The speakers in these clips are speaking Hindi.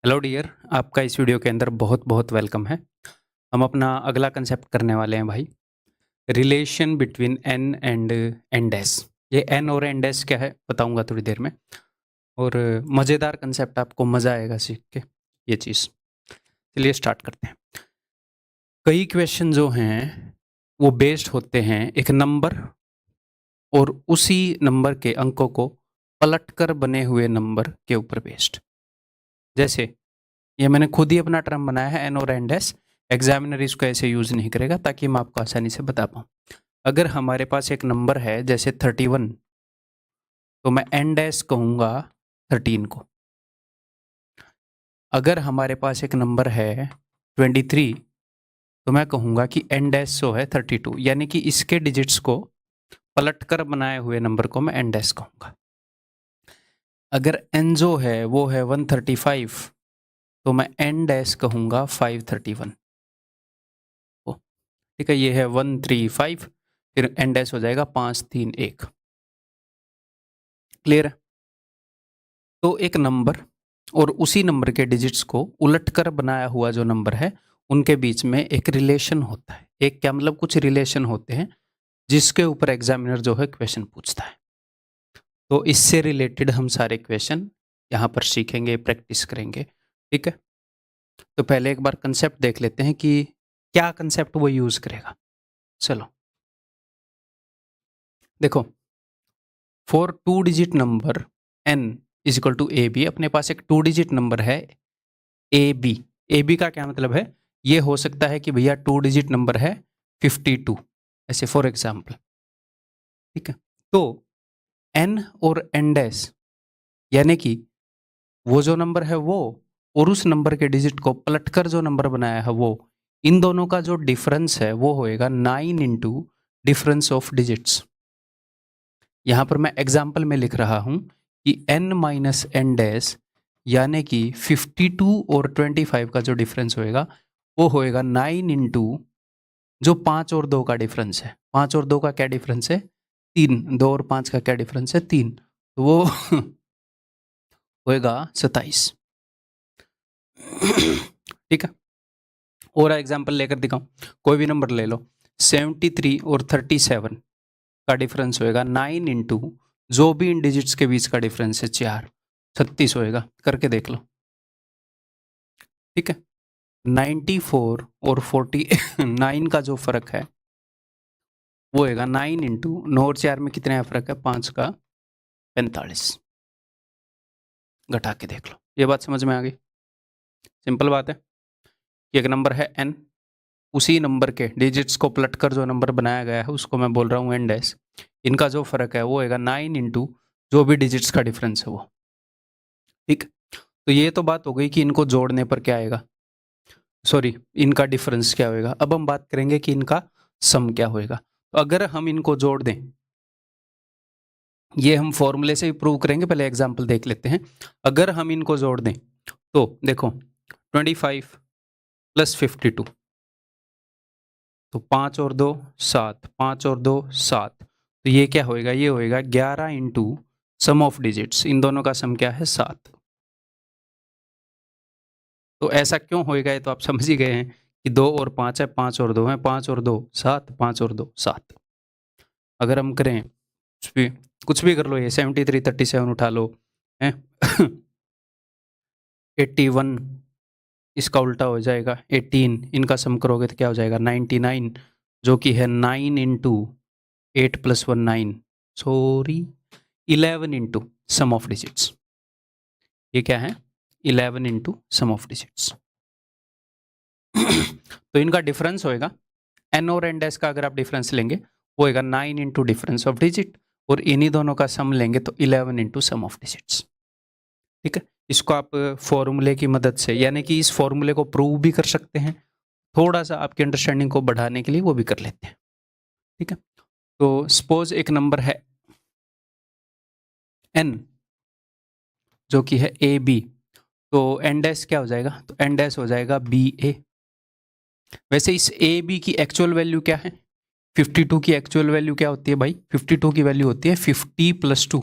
हेलो डियर, आपका इस वीडियो के अंदर बहुत बहुत वेलकम है। हम अपना अगला कंसेप्ट करने वाले हैं भाई, relation between n and n dash. ये एन और एन डैश क्या है बताऊंगा थोड़ी देर में, और मज़ेदार कंसेप्ट, आपको मज़ा आएगा सीख के ये चीज़। चलिए स्टार्ट करते हैं। कई क्वेश्चन जो हैं वो बेस्ड होते हैं एक नंबर और उसी नंबर के अंकों को पलटकर बने हुए नंबर के ऊपर बेस्ड। जैसे ये मैंने खुद ही अपना टर्म बनाया है एन और एन डैश। एग्जामिनर इसको ऐसे यूज नहीं करेगा ताकि मैं आपको आसानी से बता पाऊँ। अगर हमारे पास एक नंबर है जैसे 31, तो मैं एन डैश कहूँगा 13 को। अगर हमारे पास एक नंबर है 23, तो मैं कहूँगा कि एन डैश जो है 32, यानी कि इसके डिजिट्स को पलटकर बनाए हुए नंबर को मैं एन डैश कहूँगा। अगर एन जो है वो है 135, तो मैं एन डैश कहूँगा 531। ठीक है, ये है 135, फिर एन डैश हो जाएगा 531। क्लियर है? तो एक नंबर और उसी नंबर के डिजिट्स को उलटकर बनाया हुआ जो नंबर है, उनके बीच में एक रिलेशन होता है। एक क्या मतलब, कुछ रिलेशन होते हैं जिसके ऊपर एग्जामिनर जो है क्वेश्चन पूछता है। तो इससे रिलेटेड हम सारे क्वेश्चन यहाँ पर सीखेंगे, प्रैक्टिस करेंगे। ठीक है, तो पहले एक बार कंसेप्ट देख लेते हैं कि क्या कंसेप्ट वो यूज करेगा। चलो देखो, for two digit number n is equal to a b, अपने पास एक टू डिजिट नंबर है ए बी। ए बी का क्या मतलब है? ये हो सकता है कि भैया टू डिजिट नंबर है 52, ऐसे फॉर एग्जाम्पल। ठीक है, तो n और n डैश, यानी कि वो जो नंबर है वो और उस नंबर के डिजिट को पलटकर जो नंबर बनाया है वो, इन दोनों का जो डिफरेंस है वो होएगा 9 इंटू डिफरेंस ऑफ डिजिट्स। यहाँ पर मैं एग्जाम्पल में लिख रहा हूँ कि n माइनस एन डैश, यानी कि 52 और 25 का जो डिफरेंस होएगा वो होएगा 9 इंटू जो 5 और 2 का डिफरेंस है। 5 और 2 का क्या डिफरेंस है? 3। 2 और 5 का क्या डिफरेंस है? 3। तो वो होएगा 27। ठीक है, और एग्जाम्पल लेकर दिखाऊं, कोई भी नंबर ले लो। 73 और 37 का डिफरेंस होएगा 9 इंटू जो भी इन डिजिट्स के बीच का डिफरेंस है 4, 36 होएगा। करके देख लो। ठीक है, 94 और 49 का जो फर्क है वो होएगा 9 इंटू 9 और 4 में कितने फर्क है? 5 का 45। घटा के देख लो। ये बात समझ में आ गई? सिंपल बात है कि एक नंबर है n, उसी नंबर के डिजिट्स को पलटकर जो नंबर बनाया गया है उसको मैं बोल रहा हूँ एन डैश। इनका जो फर्क है वो होएगा 9 इंटू जो भी डिजिट्स का डिफरेंस है वो। ठीक, तो ये तो बात हो गई कि इनको जोड़ने पर क्या आएगा, सॉरी इनका डिफरेंस क्या होएगा। अब हम बात करेंगे कि इनका सम क्या होएगा। तो अगर हम इनको जोड़ दें, ये हम फॉर्मूले से भी प्रूव करेंगे, पहले एग्जांपल देख लेते हैं। अगर हम इनको जोड़ दें तो देखो 25 प्लस 52, तो 5 और 2 7, 5 और 2 7, तो ये क्या होएगा? ये होएगा 11 इंटू सम ऑफ डिजिट्स। इन दोनों का सम क्या है? 7। तो ऐसा क्यों होएगा ये तो आप समझ ही गए हैं कि 2 और 5 है, 5 और 2 है, 5 और 2 7, 5 और 2 7। अगर हम करें कुछ भी कर लो, ये 73 37 उठा लो है 81, इसका उल्टा हो जाएगा 18, इनका सम करोगे तो क्या हो जाएगा? 99, जो कि है 9 into 8 plus 1 9, sorry 11 into sum of digits. ये क्या है? 11 इंटू सम ऑफ डिजिट्स। तो इनका डिफरेंस होएगा एन और एन डैश का, अगर आप डिफरेंस लेंगे वो होएगा 9 इंटू डिफरेंस ऑफ डिजिट, और इन्हीं दोनों का सम लेंगे तो 11 इंटू सम ऑफ डिजिट्स। ठीक है, इसको आप फॉर्मूले की मदद से, यानी कि इस फॉर्मूले को प्रूव भी कर सकते हैं, थोड़ा सा आपकी अंडरस्टैंडिंग को बढ़ाने के लिए वो भी कर लेते हैं। ठीक है, तो सपोज एक नंबर है n जो कि है ए बी, तो एन डैश क्या हो जाएगा? तो एन डैश हो जाएगा बी ए। वैसे इस ए बी की एक्चुअल वैल्यू क्या है? 52 की एक्चुअल वैल्यू क्या होती है भाई? 52 की वैल्यू होती है 50 प्लस 2,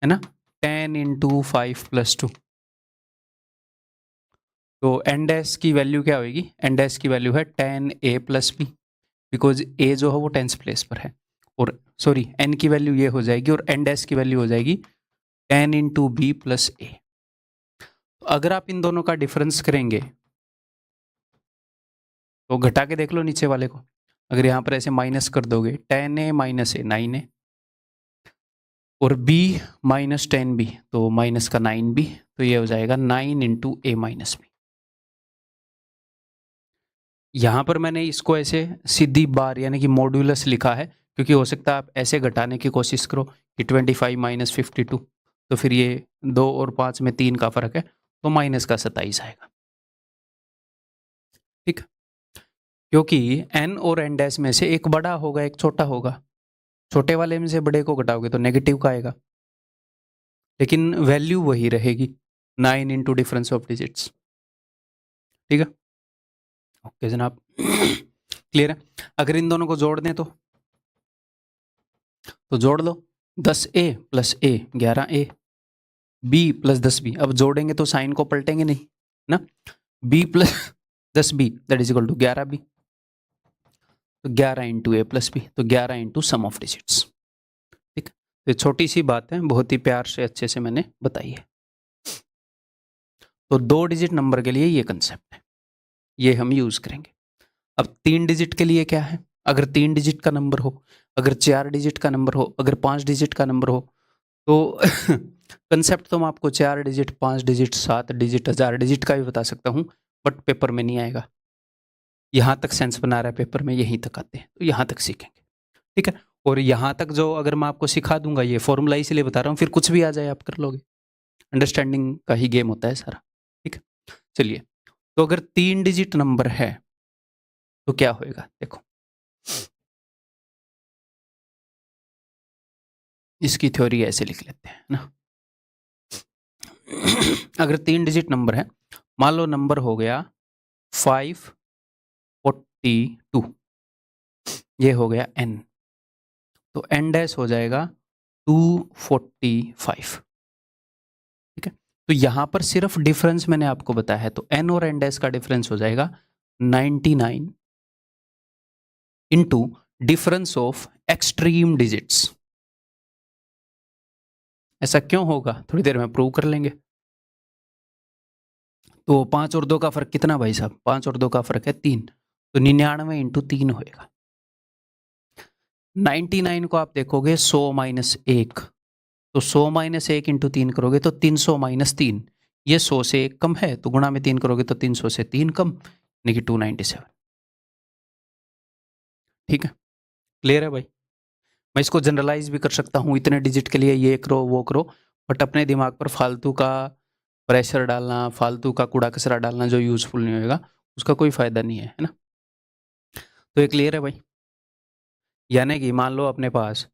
है ना, 10 इंटू 5 प्लस 2। तो एन डैश की वैल्यू क्या होगी? एन डैश की वैल्यू है tan a plus b, because a जो है वो टेंस प्लेस पर है, और सॉरी n की वैल्यू ये हो जाएगी और एन डैश की वैल्यू हो जाएगी tan इंटू बी प्लस ए। तो अगर आप इन दोनों का डिफरेंस करेंगे तो घटा के देख लो नीचे वाले को। अगर यहाँ पर ऐसे माइनस कर दोगे tan a minus A 9a, और b माइनस टेन बी तो माइनस का 9b, तो ये हो जाएगा 9 इंटू ए माइनस बी। यहाँ पर मैंने इसको ऐसे सीधी बार यानी कि मॉड्यूलस लिखा है, क्योंकि हो सकता है आप ऐसे घटाने की कोशिश करो कि 25 माइनस 52, तो फिर ये 2 और 5 में 3 का फर्क है, तो माइनस का 27 आएगा। ठीक, क्योंकि n और n डैश में से एक बड़ा होगा एक छोटा होगा, छोटे वाले में से बड़े को घटाओगे तो नेगेटिव का आएगा, लेकिन वैल्यू वही रहेगी 9 इंटू डिफरेंस ऑफ डिजिट्स। ठीक है, ओके जनाब, क्लियर है। अगर इन दोनों को जोड़ दें तो जोड़ लो 10a plus a 11a, b plus 10b। अब जोड़ेंगे तो साइन को पलटेंगे नहीं ना, b plus 10b that is equal to 11b, तो 11 इंटू ए प्लस बी, तो 11 इंटू सम ऑफ डिजिट्स। ठीक, तो छोटी सी बात है, बहुत ही प्यार से अच्छे से मैंने बताई है। तो 2 डिजिट नंबर के लिए ये कंसेप्ट है, ये हम यूज करेंगे। अब 3 डिजिट के लिए क्या है? अगर 3 डिजिट का नंबर हो, अगर 4 डिजिट का नंबर हो, अगर 5 डिजिट का नंबर हो, तो कंसेप्ट तो मैं आपको 4 डिजिट, 5 डिजिट, 7 डिजिट, 1000 डिजिट का भी बता सकता हूँ, बट पेपर में नहीं आएगा। यहाँ तक सेंस बना रहा है पेपर में, यहीं तक आते हैं, तो यहाँ तक सीखेंगे। ठीक है, और यहाँ तक जो अगर मैं आपको सिखा दूंगा, ये फॉर्मूला इसलिए बता रहा हूँ, फिर कुछ भी आ जाए आप कर लोगे, अंडरस्टैंडिंग का ही गेम होता है सारा। ठीक है, चलिए, तो अगर 3 डिजिट नंबर है तो क्या होएगा? देखो, इसकी थ्योरी ऐसे लिख लेते हैं ना। अगर 3 डिजिट नंबर है, मान लो नंबर हो गया 542, ये हो गया n, तो n डैश हो जाएगा 245। ठीक है, तो यहां पर सिर्फ डिफरेंस मैंने आपको बताया है, तो n और n डैश का डिफरेंस हो जाएगा 99 into difference of extreme digits. ऐसा क्यों होगा थोड़ी देर में प्रूव कर लेंगे। तो 5 और 2 का फर्क कितना भाई साहब? 5 और 2 का फर्क है 3, तो 99 इंटू 3 होएगा। 99 को आप देखोगे 100 माइनस 1, तो 100 माइनस 1 इंटू 3 करोगे तो 300 माइनस 3, ये 100 से 1 कम है, तो गुणा में 3 करोगे तो 300 से 3 कम, यानी कि 297। ठीक है, क्लियर है भाई। मैं इसको जनरलाइज भी कर सकता हूँ, इतने डिजिट के लिए ये करो वो करो, बट अपने दिमाग पर फालतू का प्रेशर डालना, फालतू का कूड़ा कचरा डालना जो यूजफुल नहीं होएगा, उसका कोई फायदा नहीं है ना। तो ये क्लियर है भाई। यानी कि मान लो अपने पास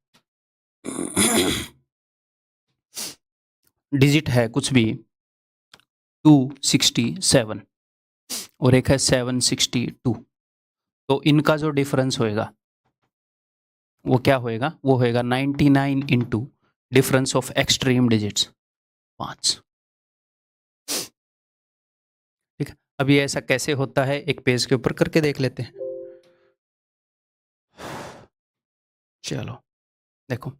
डिजिट है कुछ भी 267 और एक है 762, तो इनका जो डिफरेंस होएगा वो क्या होएगा? वो होएगा 99 into difference of extreme digits 5। ठीक है, अब ये ऐसा कैसे होता है एक पेज के ऊपर करके देख लेते हैं। चलो देखो,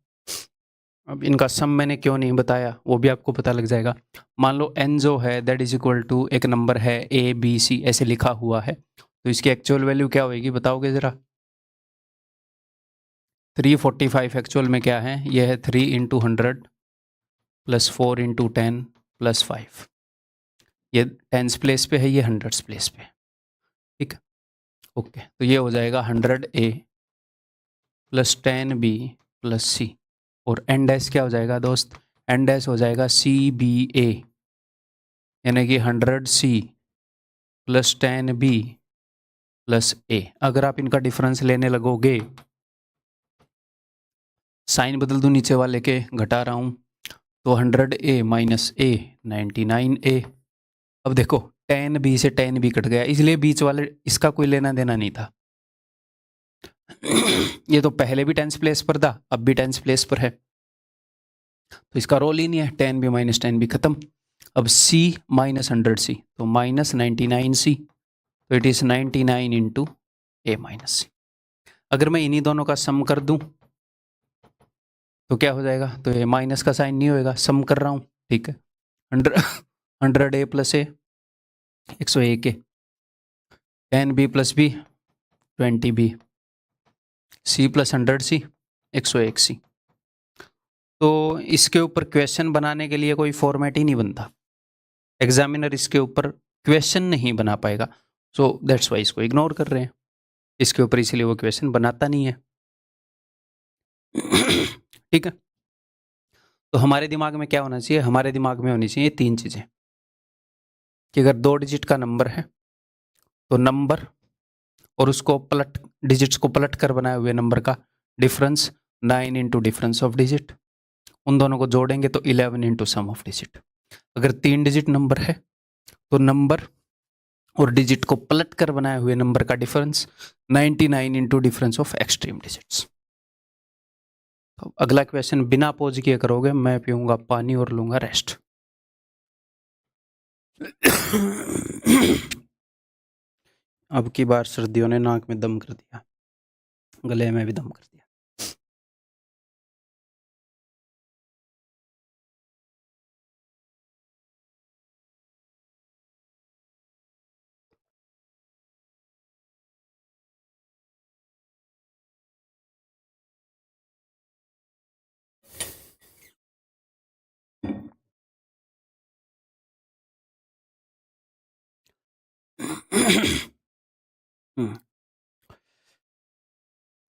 अब इनका सम मैंने क्यों नहीं बताया वो भी आपको पता लग जाएगा। मान लो n जो है दैट इज इक्वल टू एक नंबर है a b c ऐसे लिखा हुआ है, तो इसकी एक्चुअल वैल्यू क्या होगी बताओगे जरा? 345 एक्चुअल में क्या है? ये है 3 इंटू 100 प्लस 4 इंटू 10 प्लस 5, ये टेंस प्लेस पे है, ये हंड्रेड्स प्लेस पे। ठीक, ओके, तो ये हो जाएगा 100a plus 10b plus c, और एन डैश क्या हो जाएगा दोस्त? एन डैश हो जाएगा CBA, यानी कि 100C plus 10B plus A। अगर आप इनका डिफरेंस लेने लगोगे, साइन बदल दूं नीचे वाले के, घटा रहा हूं, तो 100A माइनस A 99A। अब देखो 10B से 10B कट गया, इसलिए बीच वाले इसका कोई लेना देना नहीं था। ये तो पहले भी टेंस प्लेस पर था, अब भी टेंस प्लेस पर है, तो इसका रोल ही नहीं है, 10B माइनस 10B खत्म। अब C माइनस 100C, तो माइनस 99C, तो it is 99 into A minus C। अगर मैं इन्हीं दोनों का सम कर दूं तो क्या हो जाएगा, तो ये माइनस का साइन नहीं होएगा, सम कर रहा हूं, ठीक है। 100A plus A 101A, 10B plus B 20B, C plus 100C 101C। तो इसके ऊपर क्वेश्चन बनाने के लिए कोई फॉर्मेट ही नहीं बनता, एग्जामिनर इसके ऊपर क्वेश्चन नहीं बना पाएगा, सो दैट्स वाई इसको इग्नोर कर रहे हैं इसके ऊपर, इसीलिए वो क्वेश्चन बनाता नहीं है। ठीक है, तो हमारे दिमाग में क्या होना चाहिए, हमारे दिमाग में होनी चाहिए 3 चीजें, कि अगर 2 डिजिट का नंबर है तो नंबर और उसको पलट, डिजिट्स को पलट कर बनाए हुए नंबर का difference 9 into difference of digit, उन दोनों को जोड़ेंगे तो 11 इंटू सम ऑफ डिजिट। अगर 3 डिजिट नंबर है तो नंबर और डिजिट को पलट कर बनाए हुए नंबर का difference 99 into difference of extreme digits. तो अगला क्वेश्चन बिना पॉज किए करोगे, मैं पीऊंगा पानी और लूंगा रेस्ट। अब की बार सर्दियों ने नाक में दम कर दिया, गले में भी दम कर दिया।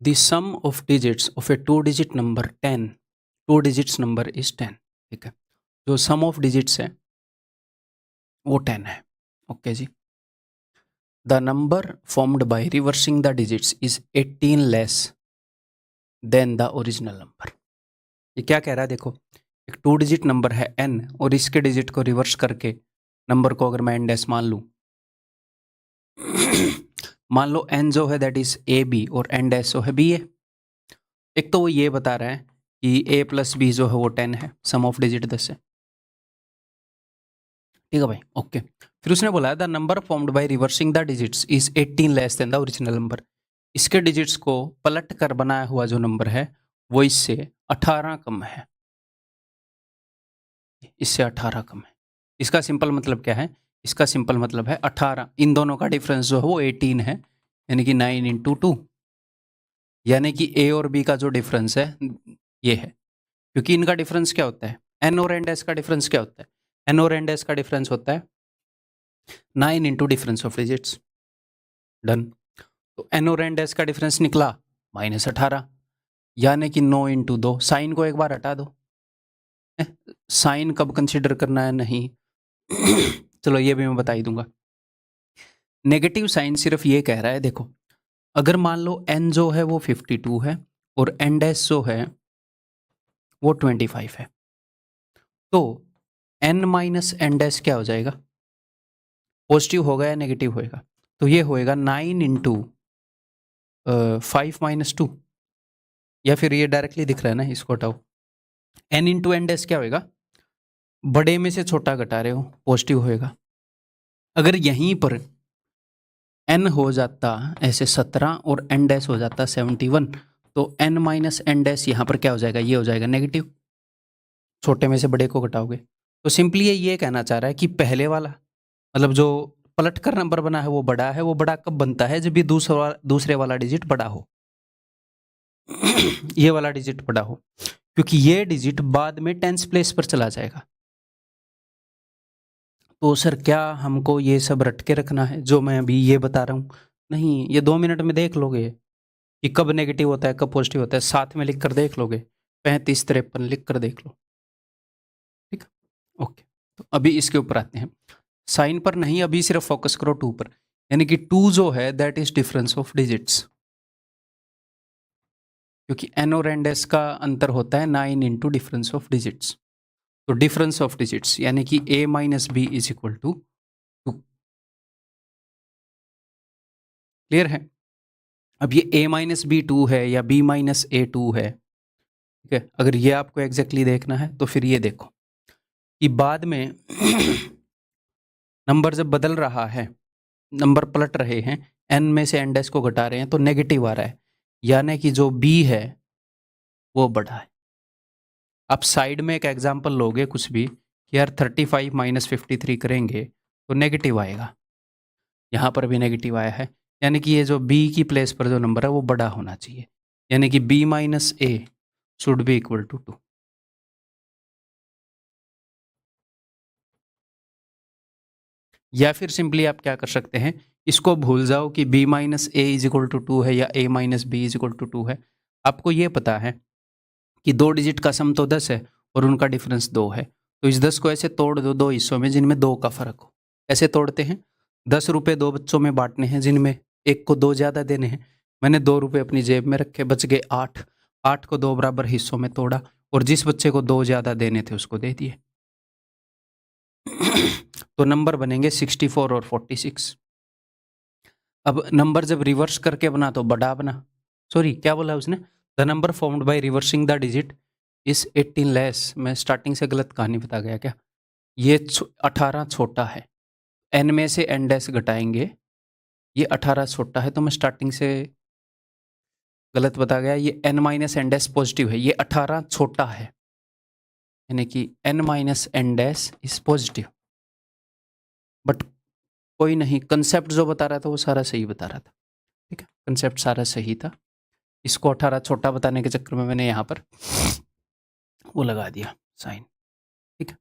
The sum of digits of a 2-digit number 10, 2 digits number is 10, ठीक है। जो सम ऑफ डिजिट्स है वो 10 है, ओके जी। The number formed by reversing the digits is 18 less than the original number. ये क्या कह रहा है, देखो एक 2 डिजिट नंबर है n और इसके डिजिट को रिवर्स करके नंबर को अगर मैं n डैश मान लूं, मान लो n जो है दैट इज AB और n डैश जो है BA। एक तो वो ये बता रहा है कि A प्लस B जो है वो 10 है, सम ऑफ डिजिट 10 है, ठीक है भाई, ओके। फिर उसने बोला the number formed by reversing the digits is 18 less than the original number. इसके डिजिट्स को पलट कर बनाया हुआ जो नंबर है वो इससे 18 कम है, इससे 18 कम है। इसका सिंपल मतलब क्या है, इसका सिंपल मतलब है 18, इन दोनों का डिफरेंस जो है वो 18 है, यानी कि 9 इंटू 2, यानी कि A और B का जो डिफरेंस है ये है। क्योंकि इनका डिफरेंस क्या होता है, N और N डैश का डिफरेंस क्या होता है, N और N डैश का डिफरेंस होता है 9 into difference of digits, done. तो N और N डैश का डिफरेंस निकला -18, यानी कि 9 इंटू 2, साइन को एक बार हटा दो, साइन कब कंसिडर करना है नहीं चलो ये भी मैं बता ही दूंगा। नेगेटिव साइन सिर्फ ये कह रहा है, देखो अगर मान लो n जो है वो 52 है और n डैश जो है वो 25 है, तो n माइनस एन डैश क्या हो जाएगा, पॉजिटिव होगा या नेगेटिव होएगा, तो ये होएगा 9 इंटू 5 माइनस 2, या फिर ये डायरेक्टली दिख रहा है ना, इसको हटाओ, n इंटू एन डैश क्या होएगा, बड़े में से छोटा घटा रहे हो, पॉजिटिव होएगा। अगर यहीं पर n हो जाता ऐसे 17 और n डैश हो जाता 71, तो n माइनस एन डैश यहाँ पर क्या हो जाएगा, ये हो जाएगा नेगेटिव, छोटे में से बड़े को घटाओगे। तो सिंपली ये कहना चाह रहा है कि पहले वाला मतलब जो पलट कर नंबर बना है वो बड़ा है, वो बड़ा कब बनता है, जब भी दूसरे वाला डिजिट बड़ा हो ये वाला डिजिट बड़ा हो, क्योंकि ये डिजिट बाद में टेंस प्लेस पर चला जाएगा। तो सर क्या हमको ये सब रट के रखना है जो मैं अभी ये बता रहा हूँ, नहीं, ये 2 मिनट में देख लोगे कि कब नेगेटिव होता है कब पॉजिटिव होता है, साथ में लिख कर देख लोगे, 35-53 लिख कर देख लो, ठीक, ओके। तो अभी इसके ऊपर आते हैं, साइन पर नहीं, अभी सिर्फ फोकस करो 2 पर, यानी कि 2 जो है that is difference of digits, क्योंकि n और n डैश का अंतर होता है 9 इंटू डिफरेंस ऑफ डिजिट्स। तो डिफरेंस ऑफ डिजिट्स यानी कि a minus b is equal to 2, clear है। अब ये a माइनस बी 2 है या b माइनस a 2 है, ठीक है। अगर ये आपको एग्जैक्टली देखना है तो फिर ये देखो, कि बाद में नंबर जब बदल रहा है, नंबर पलट रहे हैं, n में से n डैश को घटा रहे हैं तो नेगेटिव आ रहा है, यानी कि जो b है वो बड़ा है। आप साइड में एक एग्जांपल लोगे कुछ भी कि यार 35 माइनस 53 करेंगे तो नेगेटिव आएगा, यहाँ पर भी नेगेटिव आया है, यानी कि ये जो b की प्लेस पर जो नंबर है वो बड़ा होना चाहिए, यानी कि b minus a should be equal to 2। या फिर सिंपली आप क्या कर सकते हैं, इसको भूल जाओ कि b minus a is equal to 2 है या a minus b is equal to 2 है। आपको ये पता है कि 2 डिजिट का सम तो 10 है और उनका डिफरेंस 2 है, तो इस 10 को ऐसे तोड़ दो 2 हिस्सों में जिनमें 2 का फर्क हो। ऐसे तोड़ते हैं, 10 रुपये 2 बच्चों में बांटने हैं जिनमें एक को 2 ज़्यादा देने हैं। मैंने 2 रुपये अपनी जेब में रखे, बच गए 8। 8 को 2 बराबर हिस्सों में तोड़ा और जिस बच्चे को 2 ज़्यादा देने थे उसको दे दिए। तो नंबर बनेंगे 64 और 46। अब नंबर जब रिवर्स करके बना तो बड़ा बना, सॉरी क्या बोला उसने, the number formed by reversing the digit इस 18 लेस। मैं स्टार्टिंग से गलत कहानी बता गया क्या, ये 18 छोटा है, n में से n डैश घटाएंगे, ये 18 छोटा है, तो मैं स्टार्टिंग से गलत बता गया, ये n minus n dash positive है, ये 18 छोटा है, यानी कि n minus n dash is positive. But कोई नहीं, कंसेप्ट जो बता रहा था वो सारा सही बता रहा था, ठीक है, कंसेप्ट सारा सही था। इसको 18 छोटा बताने के चक्कर में मैंने यहाँ पर वो लगा दिया साइन, ठीक है।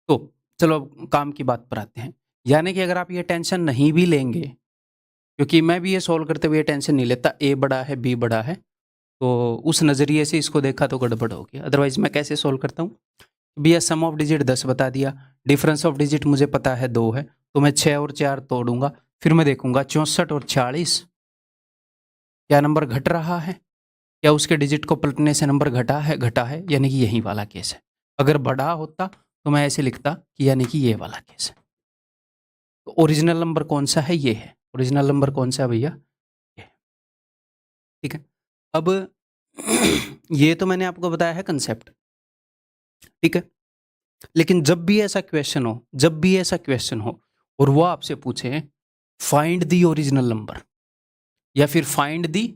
तो चलो अब काम की बात पर आते हैं, यानी कि अगर आप ये टेंशन नहीं भी लेंगे, क्योंकि मैं भी ये सॉल्व करते हुए ये टेंशन नहीं लेता, ए बड़ा है बी बड़ा है, तो उस नज़रिए से इसको देखा तो गड़बड़ हो गया। अदरवाइज मैं कैसे सॉल्व करता हूँ, भैया सम ऑफ डिजिट 10 बता दिया, डिफरेंस ऑफ डिजिट मुझे पता है 2 है, तो मैं 6 और 4 तोड़ूंगा, फिर मैं देखूंगा 64 और 46 क्या नंबर घट रहा है, क्या उसके डिजिट को पलटने से नंबर घटा है, यानी कि यही वाला केस है। अगर बड़ा होता तो मैं ऐसे लिखता कि यानी कि ये वाला केस है। तो ओरिजिनल नंबर कौन सा है, ये है। ओरिजिनल नंबर कौन सा है भैया, ये, ठीक है। अब ये तो मैंने आपको बताया है कंसेप्ट, ठीक है। लेकिन जब भी ऐसा क्वेश्चन हो और वो आपसे पूछे फाइंड दी ओरिजिनल नंबर या फिर फाइंड दी,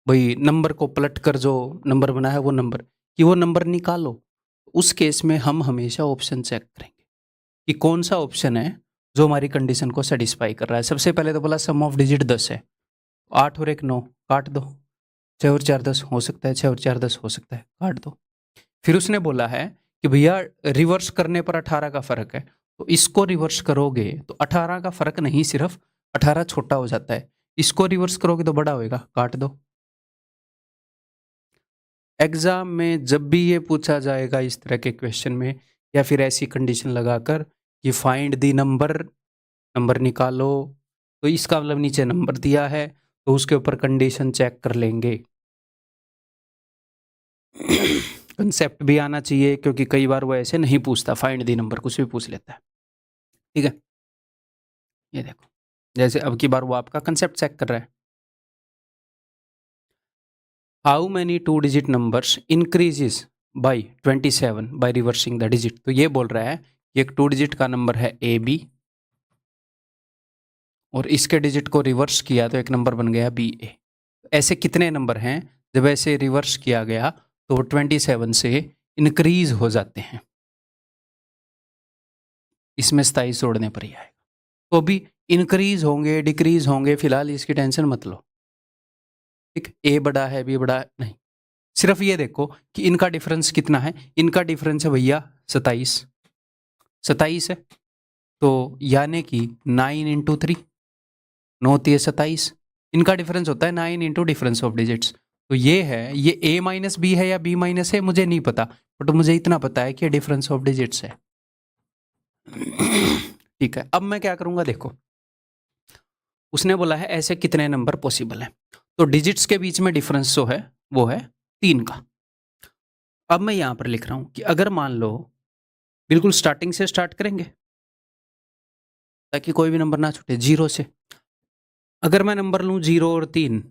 भाई नंबर को पलट कर जो नंबर बना है वो नंबर, कि वो नंबर निकालो, उस केस में हम हमेशा ऑप्शन चेक करेंगे कि कौन सा ऑप्शन है जो हमारी कंडीशन को सेटिस्फाई कर रहा है। सबसे पहले तो बोला सम ऑफ डिजिट 10 है, 8 और 1 9, काट दो, 6 और 4 10 हो सकता है, 6 और 4 10 हो सकता है, काट दो। फिर उसने बोला है कि भैया रिवर्स करने पर 18 का फर्क है, तो इसको रिवर्स करोगे तो 18 का फर्क नहीं, सिर्फ 18 छोटा हो जाता है, इसको रिवर्स करोगे तो बड़ा होएगा, काट दो। एग्जाम में जब भी ये पूछा जाएगा इस तरह के क्वेश्चन में, या फिर ऐसी कंडीशन लगाकर कि फाइंड दी नंबर, नंबर निकालो, तो इसका मतलब नीचे नंबर दिया है तो उसके ऊपर कंडीशन चेक कर लेंगे। कंसेप्ट भी आना चाहिए, क्योंकि कई बार वो ऐसे नहीं पूछता, फाइंड दी नंबर कुछ भी पूछ लेता है, ठीक है। ये देखो, जैसे अब की बार वो आपका कंसेप्ट चेक कर रहा है, how many 2 digit numbers increases by 27 bye reversing the digit. तो ये बोल रहा है कि एक 2 डिजिट का नंबर है ए बी और इसके डिजिट को रिवर्स किया तो एक नंबर बन गया बी ए। ऐसे कितने नंबर हैं जब ऐसे रिवर्स किया गया तो 27 से इंक्रीज हो जाते हैं, इसमें 27 जोड़ने पर ही आएगा। तो अभी इंक्रीज होंगे डिक्रीज होंगे, फिलहाल इसकी टेंशन मत लो, ठीक। ए बड़ा है बी बड़ा है नहीं, सिर्फ ये देखो कि इनका डिफरेंस कितना है। इनका डिफरेंस है भैया 27, 27 है, तो यानी कि 9 इंटू 3, 9 3 27, इनका डिफरेंस होता है 9 इंटू डिफरेंस ऑफ डिजिट्स। तो ये है, ये a माइनस बी है या b माइनस है मुझे नहीं पता, बट मुझे इतना पता है कि डिफरेंस ऑफ डिजिट्स है, ठीक है। अब मैं क्या करूंगा, देखो उसने बोला है ऐसे कितने नंबर पॉसिबल है, तो डिजिट्स के बीच में डिफरेंस जो है वो है 3 का। अब मैं यहां पर लिख रहा हूं कि अगर मान लो, बिल्कुल स्टार्टिंग से स्टार्ट करेंगे ताकि कोई भी नंबर ना छूटे, 0 से। अगर मैं नंबर लूं 0 और 3,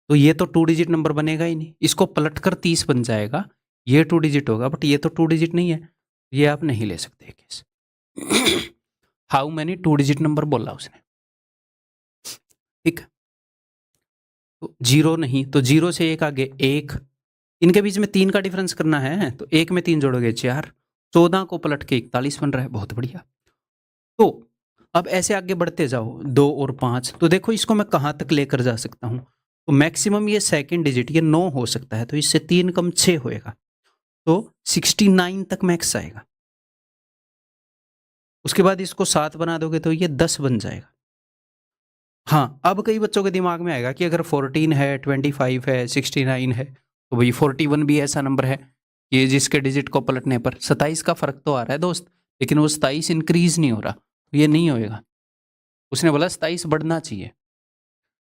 तो ये तो 2 डिजिट नंबर बनेगा ही नहीं, इसको पलट कर 30 बन जाएगा, ये 2 डिजिट होगा, बट ये तो 2 डिजिट नहीं है, ये आप नहीं ले सकते case. How many 2 digit number बोला उसने, ठीक। तो 0 नहीं, तो 0 से 1 आगे 1, इनके बीच में 3 का डिफरेंस करना है, तो 1 में 3 जोड़ोगे 4, 14 को पलट के 41 बन रहा है, बहुत बढ़िया। तो अब ऐसे आगे बढ़ते जाओ, 2 और 5, तो देखो इसको मैं कहाँ तक लेकर जा सकता हूँ, तो मैक्सिमम ये सेकंड डिजिट ये 9 हो सकता है, तो इससे 3 कम 6 होएगा, तो 69 तक मैक्स आएगा। उसके बाद इसको 7 बना दोगे तो ये 10 बन जाएगा। हाँ, अब कई बच्चों के दिमाग में आएगा कि अगर 14 है, 25 है, 69 है, तो भाई 41 भी ऐसा नंबर है कि जिसके डिजिट को पलटने पर 27 का फर्क तो आ रहा है दोस्त, लेकिन वो 27 इंक्रीज नहीं हो रहा, ये नहीं होएगा। उसने बोला 27 बढ़ना चाहिए,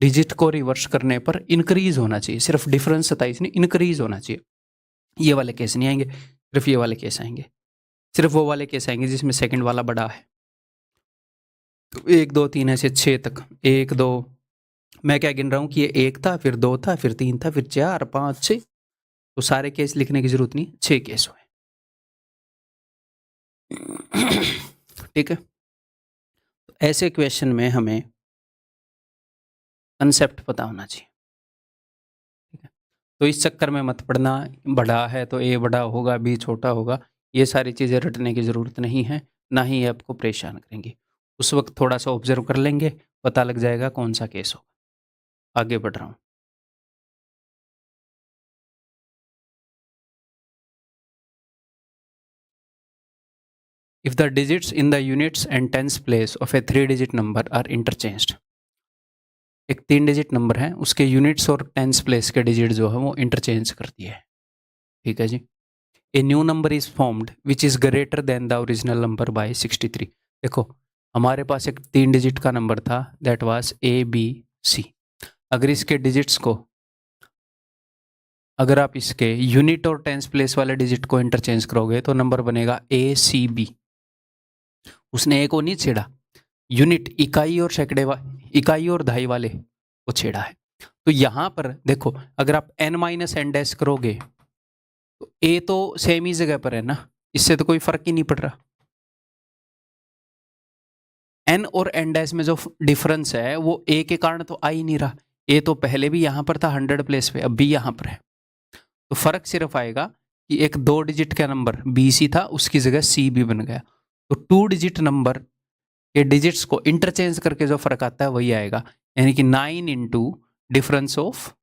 डिजिट को रिवर्स करने पर इंक्रीज होना चाहिए, सिर्फ डिफरेंस 27 नहीं, इंक्रीज होना चाहिए। ये वाले केस नहीं आएंगे, सिर्फ ये वाले केस आएंगे, सिर्फ वो वाले केस आएंगे जिसमें सेकंड वाला बड़ा है। तो 1 2 3 ऐसे 6 तक, 1 2, मैं क्या गिन रहा हूँ कि ये 1 था, फिर 2 था, फिर 3 था, फिर 4 5 6, तो सारे केस लिखने की जरूरत नहीं, 6 केस हुए। ठीक है, ऐसे क्वेश्चन में हमें कंसेप्ट पता होना चाहिए, ठीक है। तो इस चक्कर में मत पड़ना, बड़ा है तो ए बड़ा होगा, बी छोटा होगा, ये सारी चीज़ें रटने की ज़रूरत नहीं है, ना ही ये आपको परेशान करेंगी। उस वक्त थोड़ा सा ऑब्जर्व कर लेंगे, पता लग जाएगा कौन सा केस होगा। आगे बढ़ रहा हूँ। If the digits in the units and tens place of a 3-digit number are interchanged, एक 3 डिजिट नंबर है, उसके यूनिट्स और टेंस प्लेस के डिजिट जो है वो इंटरचेंज करती है, ठीक है जी। A new number is formed which is greater than the original number by 63। देखो हमारे पास एक 3 डिजिट का नंबर था, दैट वाज ABC। अगर इसके डिजिट्स को, अगर आप इसके यूनिट और टेंस प्लेस वाले डिजिट को इंटरचेंज करोगे तो नंबर बनेगा ACB। उसने एक को नहीं छेड़ा, यूनिट इकाई और सैकड़े इकाई और दहाई वाले को छेड़ा है। तो यहां पर देखो, अगर आप n-n डैश करोगे तो ए तो सेम ही जगह पर है ना, इससे तो कोई फर्क ही नहीं पड़ रहा। n और n डैश में जो डिफरेंस है वो ए के कारण तो आ ही नहीं रहा, ए तो पहले भी यहां पर था 100 प्लेस पे, अब भी यहां पर है, तो फर्क सिर्फ आएगा कि एक 2 डिजिट का नंबर BC था, उसकी जगह CB बन गया। तो 2 डिजिट नंबर के डिजिट्स को इंटरचेंज करके जो फर्क आता है वही आएगा, यानी कि 9 into difference of